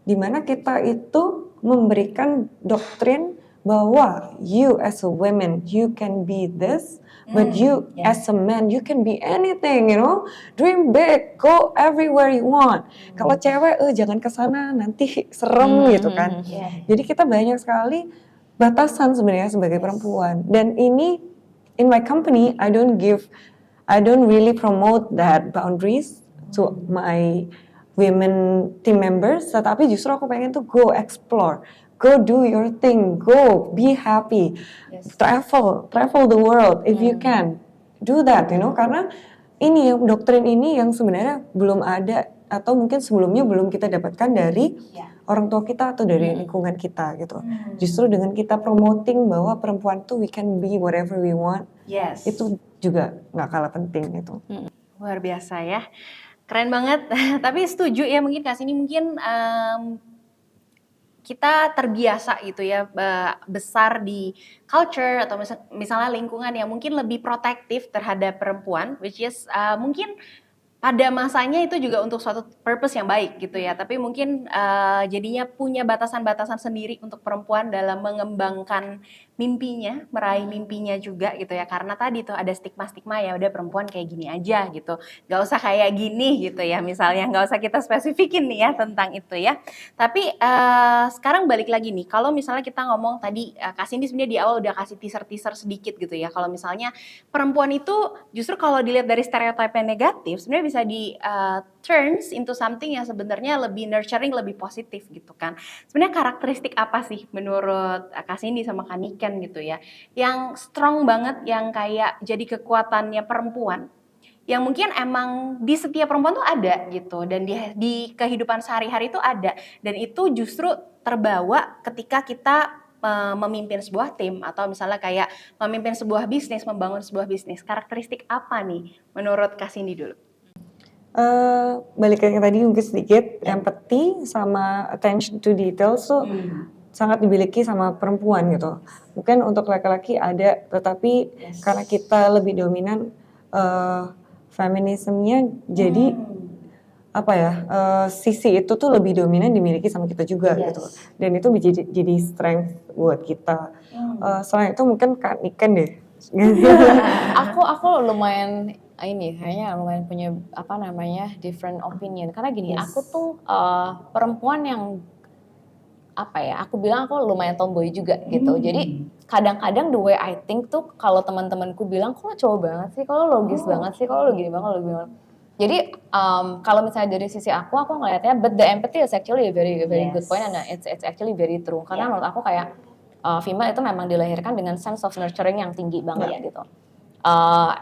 Dimana kita itu memberikan doktrin bahwa you as a woman, you can be this, but you as a man, you can be anything, you know. Dream big, go everywhere you want. Kalau cewek, jangan kesana, nanti serem gitu kan. Jadi kita banyak sekali batasan sebenarnya sebagai perempuan. Dan ini, in my company, I don't really promote that boundaries to my women team members, tetapi justru aku pengen tuh go explore. Go do your thing, go be happy, travel the world if you can, do that, you know, karena ini doktrin ini yang sebenarnya belum ada atau mungkin sebelumnya belum kita dapatkan dari orang tua kita atau dari lingkungan kita gitu. Justru dengan kita promoting bahwa perempuan tuh we can be whatever we want, itu juga nggak kalah penting gitu. Luar biasa ya, keren banget. Tapi setuju ya, mungkin Kak Cindy mungkin kita terbiasa gitu ya, besar di culture atau misalnya lingkungan yang mungkin lebih protektif terhadap perempuan, which is mungkin pada masanya itu juga untuk suatu purpose yang baik gitu ya, tapi mungkin jadinya punya batasan-batasan sendiri untuk perempuan dalam mengembangkan mimpinya, meraih mimpinya juga gitu ya, karena tadi tuh ada stigma-stigma ya udah perempuan kayak gini aja gitu, gak usah kayak gini gitu ya, misalnya gak usah kita spesifikin nih ya tentang itu ya. Tapi sekarang balik lagi nih, kalau misalnya kita ngomong tadi, Kak Cindy sebenarnya di awal udah kasih teaser-teaser sedikit gitu ya, kalau misalnya perempuan itu justru kalau dilihat dari stereotype yang negatif sebenarnya bisa di turns into something yang sebenarnya lebih nurturing, lebih positif gitu kan. Sebenarnya karakteristik apa sih menurut Kak Cindy sama Kak Niken gitu ya, yang strong banget, yang kayak jadi kekuatannya perempuan, yang mungkin emang di setiap perempuan tuh ada gitu, dan di kehidupan sehari-hari itu ada, dan itu justru terbawa ketika kita memimpin sebuah tim atau misalnya kayak memimpin sebuah bisnis, membangun sebuah bisnis, karakteristik apa nih menurut Kak Cindy dulu? Balik ke yang tadi mungkin sedikit, empathy sama attention to details tuh sangat dimiliki sama perempuan gitu. Mungkin untuk laki-laki ada, tetapi karena kita lebih dominan feminismenya, jadi apa ya, sisi itu tuh lebih dominan dimiliki sama kita juga gitu. Dan itu jadi strength buat kita. Selain itu mungkin Kak Niken deh. Aku lumayan ini kayaknya lumayan punya apa namanya different opinion karena gini aku tuh perempuan yang apa ya aku bilang aku lumayan tomboy juga gitu jadi kadang-kadang the way I think tuh kalau teman-temanku bilang kok lo cowok banget sih kalau logis banget sih kalau lo gini banget lo gini banget jadi kalau misalnya dari sisi aku ngelihatnya but the empathy is actually a very good point and it's actually very true karena menurut aku kayak female itu memang dilahirkan dengan sense of nurturing yang tinggi banget gitu.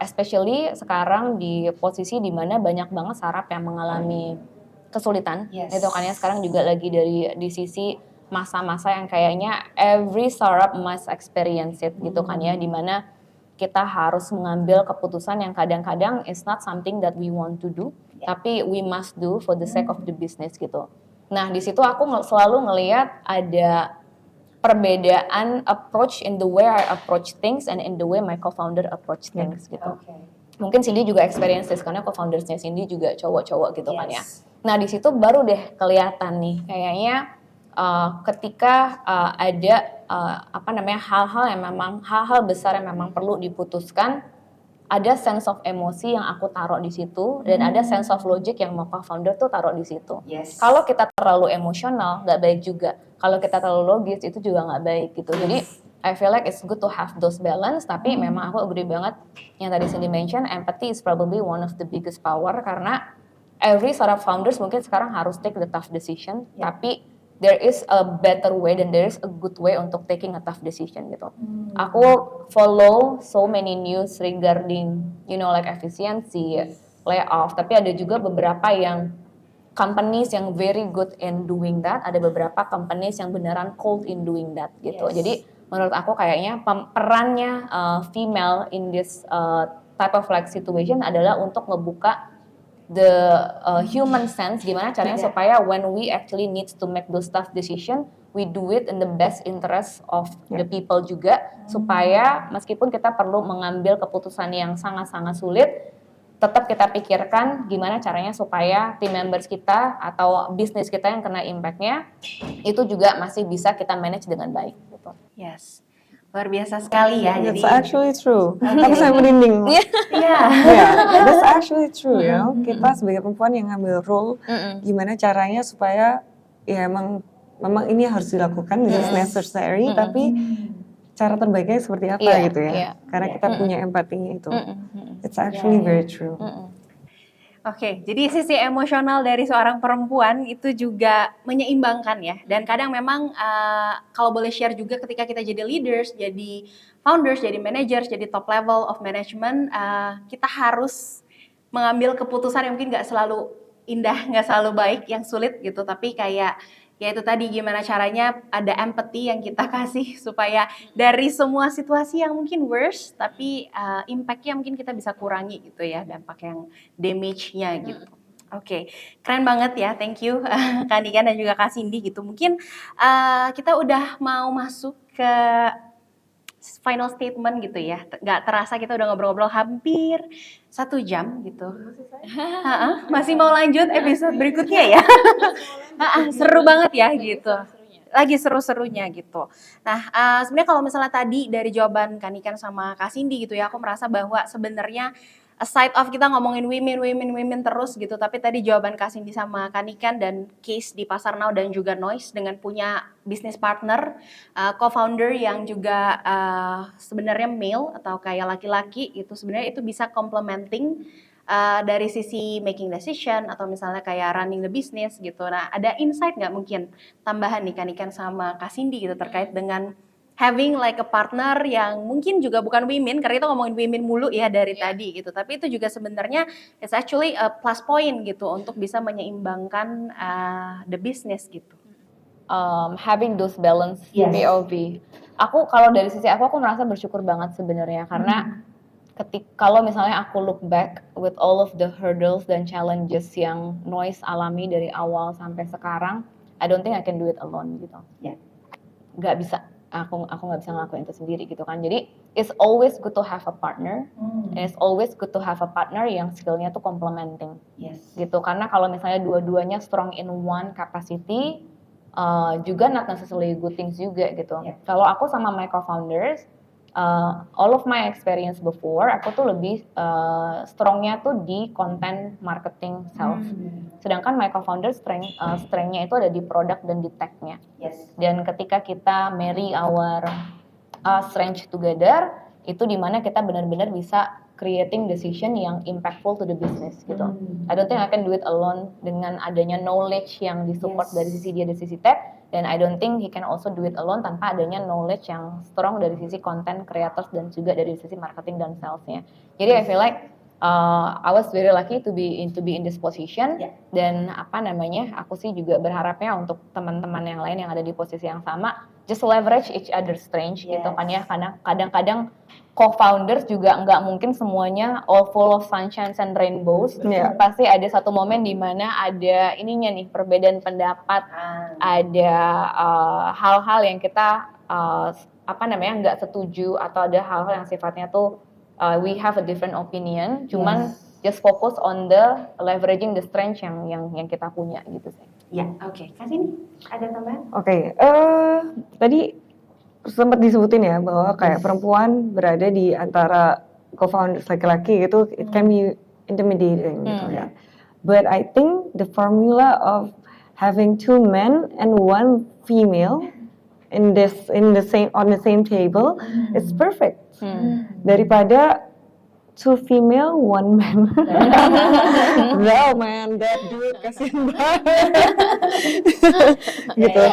Especially sekarang di posisi di mana banyak banget startup yang mengalami kesulitan. Itu kan ya sekarang juga lagi di sisi masa-masa yang kayaknya every startup must experience it gitu kan ya, di mana kita harus mengambil keputusan yang kadang-kadang is not something that we want to do, tapi we must do for the sake of the business gitu. Nah di situ aku selalu ngelihat ada perbedaan approach in the way I approach things and in the way my co-founder approach things gitu. Mungkin Cindy juga experience this karena co-foundersnya Cindy juga cowok-cowok gitu kan ya. Nah di situ baru deh kelihatan nih kayaknya ketika ada apa namanya hal-hal yang memang hal-hal besar yang memang perlu diputuskan, ada sense of emosi yang aku taruh di situ dan ada sense of logic yang mau co-founder tuh taruh di situ. Kalau kita terlalu emosional nggak baik juga. Kalau kita terlalu logis itu juga nggak baik gitu. Jadi I feel like it's good to have those balance. Tapi memang aku agree banget yang tadi Cindy mention, empathy is probably one of the biggest power karena every startup founders mungkin sekarang harus take the tough decision. Tapi there is a better way dan there is a good way untuk taking a tough decision gitu. Aku follow so many news regarding like efficiency, layoff. Tapi ada juga beberapa yang companies yang very good in doing that, ada beberapa companies yang beneran cold in doing that gitu. Jadi menurut aku kayaknya perannya female in this type of like situation adalah untuk ngebuka the human sense gimana caranya supaya when we actually need to make those tough decision, we do it in the best interest of the people juga supaya meskipun kita perlu mengambil keputusan yang sangat-sangat sulit, tetap kita pikirkan gimana caranya supaya team members kita atau bisnis kita yang kena impact-nya itu juga masih bisa kita manage dengan baik gitu. Yes. Luar biasa sekali ya. That's actually true. Tapi saya merinding. That's actually true ya. Kita sebagai perempuan yang ngambil role, gimana caranya supaya ya memang ini harus dilakukan, this is necessary, tapi cara terbaiknya seperti apa gitu ya. Karena kita punya empatinya itu. It's actually very true. Oke, jadi sisi emosional dari seorang perempuan itu juga menyeimbangkan ya. Dan kadang memang kalau boleh share juga ketika kita jadi leaders, jadi founders, jadi managers, jadi top level of management, kita harus mengambil keputusan yang mungkin nggak selalu indah, nggak selalu baik, yang sulit gitu. Tapi kayak ya itu tadi gimana caranya ada empathy yang kita kasih supaya dari semua situasi yang mungkin worse tapi impact-nya mungkin kita bisa kurangi gitu ya, dampak yang damage-nya gitu. Oke, keren banget ya, thank you Kak Niken dan juga Kak Cindy gitu. Mungkin kita udah mau masuk ke final statement gitu ya. Nggak terasa kita udah ngobrol-ngobrol hampir 1 jam gitu. Masih mau lanjut episode berikutnya ya. Seru banget ya gitu. Lagi seru-serunya gitu. Nah, sebenarnya kalau misalnya tadi dari jawaban Kak Niken sama Kak Cindy gitu ya, aku merasa bahwa sebenarnya aside of kita ngomongin women terus gitu, tapi tadi jawaban Kak Cindy sama Kak Niken dan case di Pasar Now dan juga Noise dengan punya business partner, co-founder yang juga sebenarnya male atau kayak laki-laki itu sebenarnya itu bisa complementing dari sisi making decision atau misalnya kayak running the business gitu. Nah, ada insight nggak mungkin tambahan nih Kak Niken sama Kak Cindy gitu terkait dengan having like a partner yang mungkin juga bukan women, karena kita ngomongin women mulu ya dari tadi gitu, tapi itu juga sebenarnya it's actually a plus point gitu untuk bisa menyeimbangkan the business gitu. having those balance Yes. POV. Aku kalau dari sisi aku merasa bersyukur banget sebenarnya karena kalau misalnya aku look back with all of the hurdles dan challenges yang Noise alami dari awal sampai sekarang, I don't think I can do it alone gitu. Yeah. Gak bisa, aku nggak bisa ngelakuin itu sendiri gitu kan. Jadi it's always good to have a partner, and it's always good to have a partner yang skillnya tuh complementing. Yes. Gitu, karena kalau misalnya dua-duanya strong in one capacity, juga not necessarily good things juga gitu. Yeah. Kalau aku sama my co-founders, all of my experience before, aku tuh lebih strongnya tuh di content marketing sales. Sedangkan my co-founder strengthnya itu ada di product dan di tech-nya. Yes. Dan ketika kita marry our strength together, itu dimana kita benar-benar bisa creating decision yang impactful to the business gitu. I don't think I can do it alone dengan adanya knowledge yang disupport dari sisi dia dari sisi tech, dan I don't think he can also do it alone tanpa adanya knowledge yang strong dari sisi content creators dan juga dari sisi marketing dan salesnya. Jadi I feel like I was very lucky to be in this position. Yeah. Dan aku sih juga berharapnya untuk teman-teman yang lain yang ada di posisi yang sama, just leverage each other's strength gitu kan ya, karena kadang-kadang co-founders juga nggak mungkin semuanya all full of sunshine and rainbows. Yeah. Pasti ada satu momen di mana ada ininya nih, perbedaan pendapat, ada hal-hal yang kita nggak setuju, atau ada hal-hal yang sifatnya tuh we have a different opinion. Cuman just focus on the leveraging the strength yang kita punya gitu sih. Ya, oke. Kasih nih, ada tambahan? Oke, tadi sempat disebutin ya bahwa kayak perempuan berada di antara co-founders laki-laki gitu, it can be intimidating gitu ya. But I think the formula of having 2 men and 1 female on the same table is perfect. Daripada 2 female, 1 man. Wow man, that dude kasihan banget. Gitu.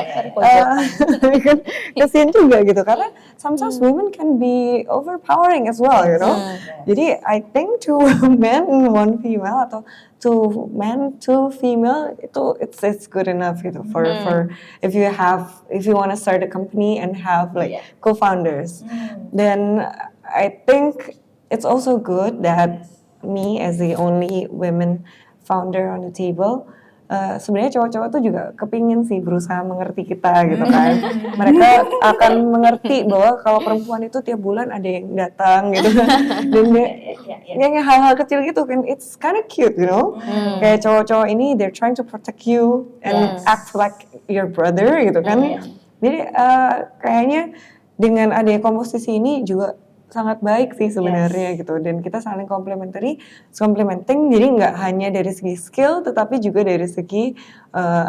Kan kasihan juga gitu, karena sometimes women can be overpowering as well, you know. Jadi I think 2 men, 1 female, atau 2 men, 2 female, itu it's good enough gitu for if you want to start a company and have like co-founders. Then I think it's also good that me as the only women founder on the table, sebenarnya cowok-cowok tuh juga kepingin sih berusaha mengerti kita gitu kan. Mereka akan mengerti bahwa kalau perempuan itu tiap bulan ada yang datang gitu. Dan yang hal-hal kecil gitu kan, it's kind of cute, you know. Kayak cowok-cowok ini they're trying to protect you and act like your brother gitu kan. Jadi kayaknya dengan adanya komposisi ini juga sangat baik sih sebenarnya gitu, dan kita saling complementing, jadi nggak hanya dari segi skill tetapi juga dari segi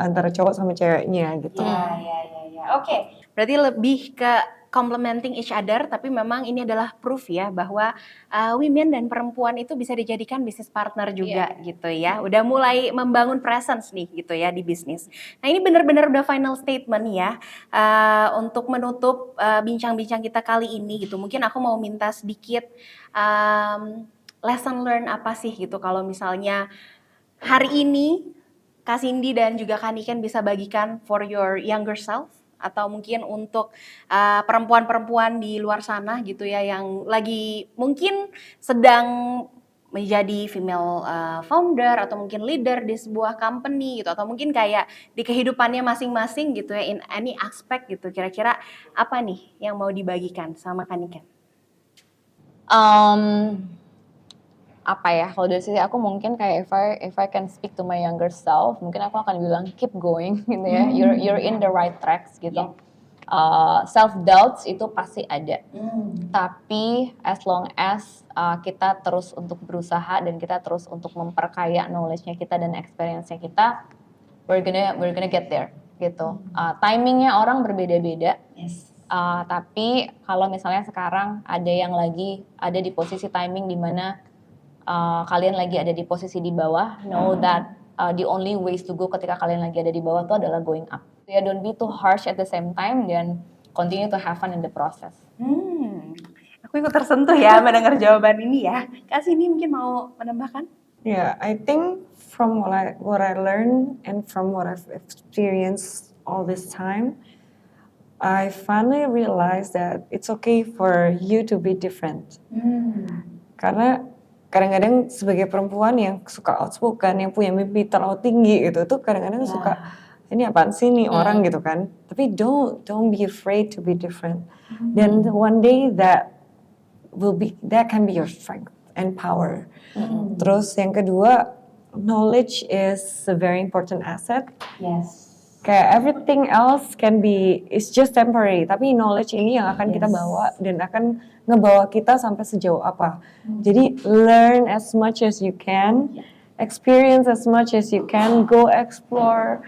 antara cowok sama ceweknya gitu. Ya. Oke. Berarti lebih ke complementing each other, tapi memang ini adalah proof ya bahwa women dan perempuan itu bisa dijadikan bisnis partner juga gitu ya. Udah mulai membangun presence nih gitu ya di bisnis. Nah ini benar-benar udah final statement ya untuk menutup bincang-bincang kita kali ini gitu. Mungkin aku mau minta sedikit lesson learn apa sih gitu kalau misalnya hari ini Kak Cindy dan juga Kak Niken bisa bagikan for your younger self, atau mungkin untuk perempuan-perempuan di luar sana gitu ya yang lagi mungkin sedang menjadi female founder atau mungkin leader di sebuah company gitu, atau mungkin kayak di kehidupannya masing-masing gitu ya, in any aspect gitu. Kira-kira apa nih yang mau dibagikan sama Kak Niken? Apa ya, kalau dari sisi aku mungkin kayak if I can speak to my younger self, mungkin aku akan bilang keep going gitu ya. You're in the right tracks gitu. Self doubts itu pasti ada, tapi as long as kita terus untuk berusaha dan kita terus untuk memperkaya knowledge-nya kita dan experience-nya kita, we're gonna get there gitu. Timingnya orang berbeda-beda. Tapi kalau misalnya sekarang ada yang lagi ada di posisi timing di mana kalian lagi ada di posisi di bawah, know that the only ways to go ketika kalian lagi ada di bawah itu adalah going up. Ya, don't be too harsh at the same time, dan continue to have fun in the process. Aku ikut tersentuh ya mendengar jawaban ini ya. Kak Cindy mungkin mau menambahkan? Yeah, I think from what I learned and from what I've experienced all this time, I finally realized that it's okay for you to be different. Karena kadang-kadang sebagai perempuan yang suka outspoken, yang punya mimpi terlalu tinggi gitu, tuh kadang-kadang suka ini apaan sih nih orang gitu kan. Tapi don't be afraid to be different. Dan one day that can be your strength and power. Terus yang kedua, knowledge is a very important asset. Yes. Kayak everything else is just temporary, tapi knowledge ini yang akan kita bawa dan akan ngebawa kita sampai sejauh apa. Jadi learn as much as you can, experience as much as you can, go explore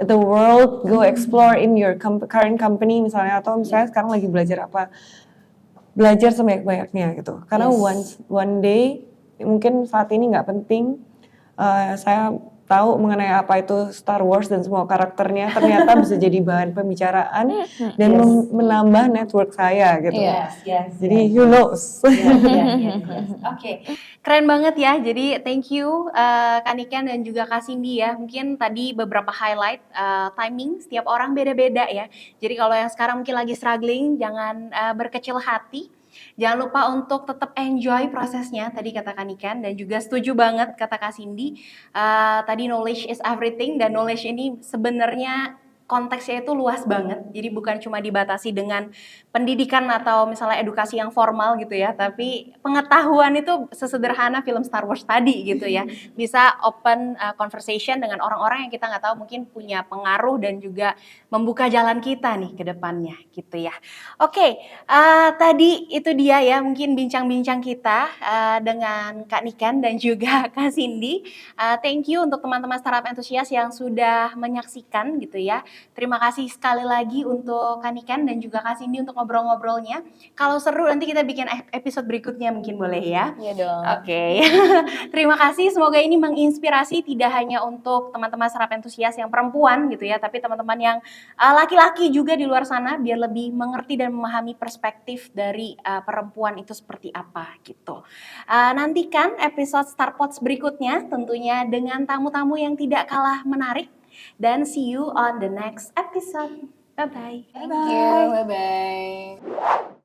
the world, go explore in your current company misalnya, atau misalnya sekarang lagi belajar apa, belajar sebanyak-banyaknya gitu. Karena one day, mungkin saat ini nggak penting, saya tahu mengenai apa itu Star Wars dan semua karakternya, ternyata bisa jadi bahan pembicaraan dan menambah network saya gitu. Jadi who knows? Oke, keren banget ya. Jadi thank you Kak Niken dan juga Kak Cindy ya. Mungkin tadi beberapa highlight timing setiap orang beda-beda ya. Jadi kalau yang sekarang mungkin lagi struggling, jangan berkecil hati. Jangan lupa untuk tetap enjoy prosesnya, tadi kata Kak Niken, dan juga setuju banget kata Kak Cindy, tadi knowledge is everything, dan knowledge ini sebenarnya konteksnya itu luas banget, jadi bukan cuma dibatasi dengan pendidikan atau misalnya edukasi yang formal gitu ya, tapi pengetahuan itu sesederhana film Star Wars tadi gitu ya, bisa open conversation dengan orang-orang yang kita nggak tahu mungkin punya pengaruh dan juga membuka jalan kita nih ke depannya gitu ya. Oke, tadi itu dia ya mungkin bincang-bincang kita dengan Kak Niken dan juga Kak Cindy. Thank you untuk teman-teman startup enthusiast yang sudah menyaksikan gitu ya. Terima kasih sekali lagi untuk Kak Niken dan juga Kak Cindy untuk ngobrol-ngobrolnya. Kalau seru nanti kita bikin episode berikutnya mungkin boleh ya? Iya dong. Oke. Terima kasih, semoga ini menginspirasi tidak hanya untuk teman-teman startup enthusiast yang perempuan gitu ya, tapi teman-teman yang laki-laki juga di luar sana biar lebih mengerti dan memahami perspektif dari perempuan itu seperti apa gitu. Nantikan episode Starpods berikutnya tentunya dengan tamu-tamu yang tidak kalah menarik. Dan see you on the next episode. Bye-bye. Thank you. Bye-bye.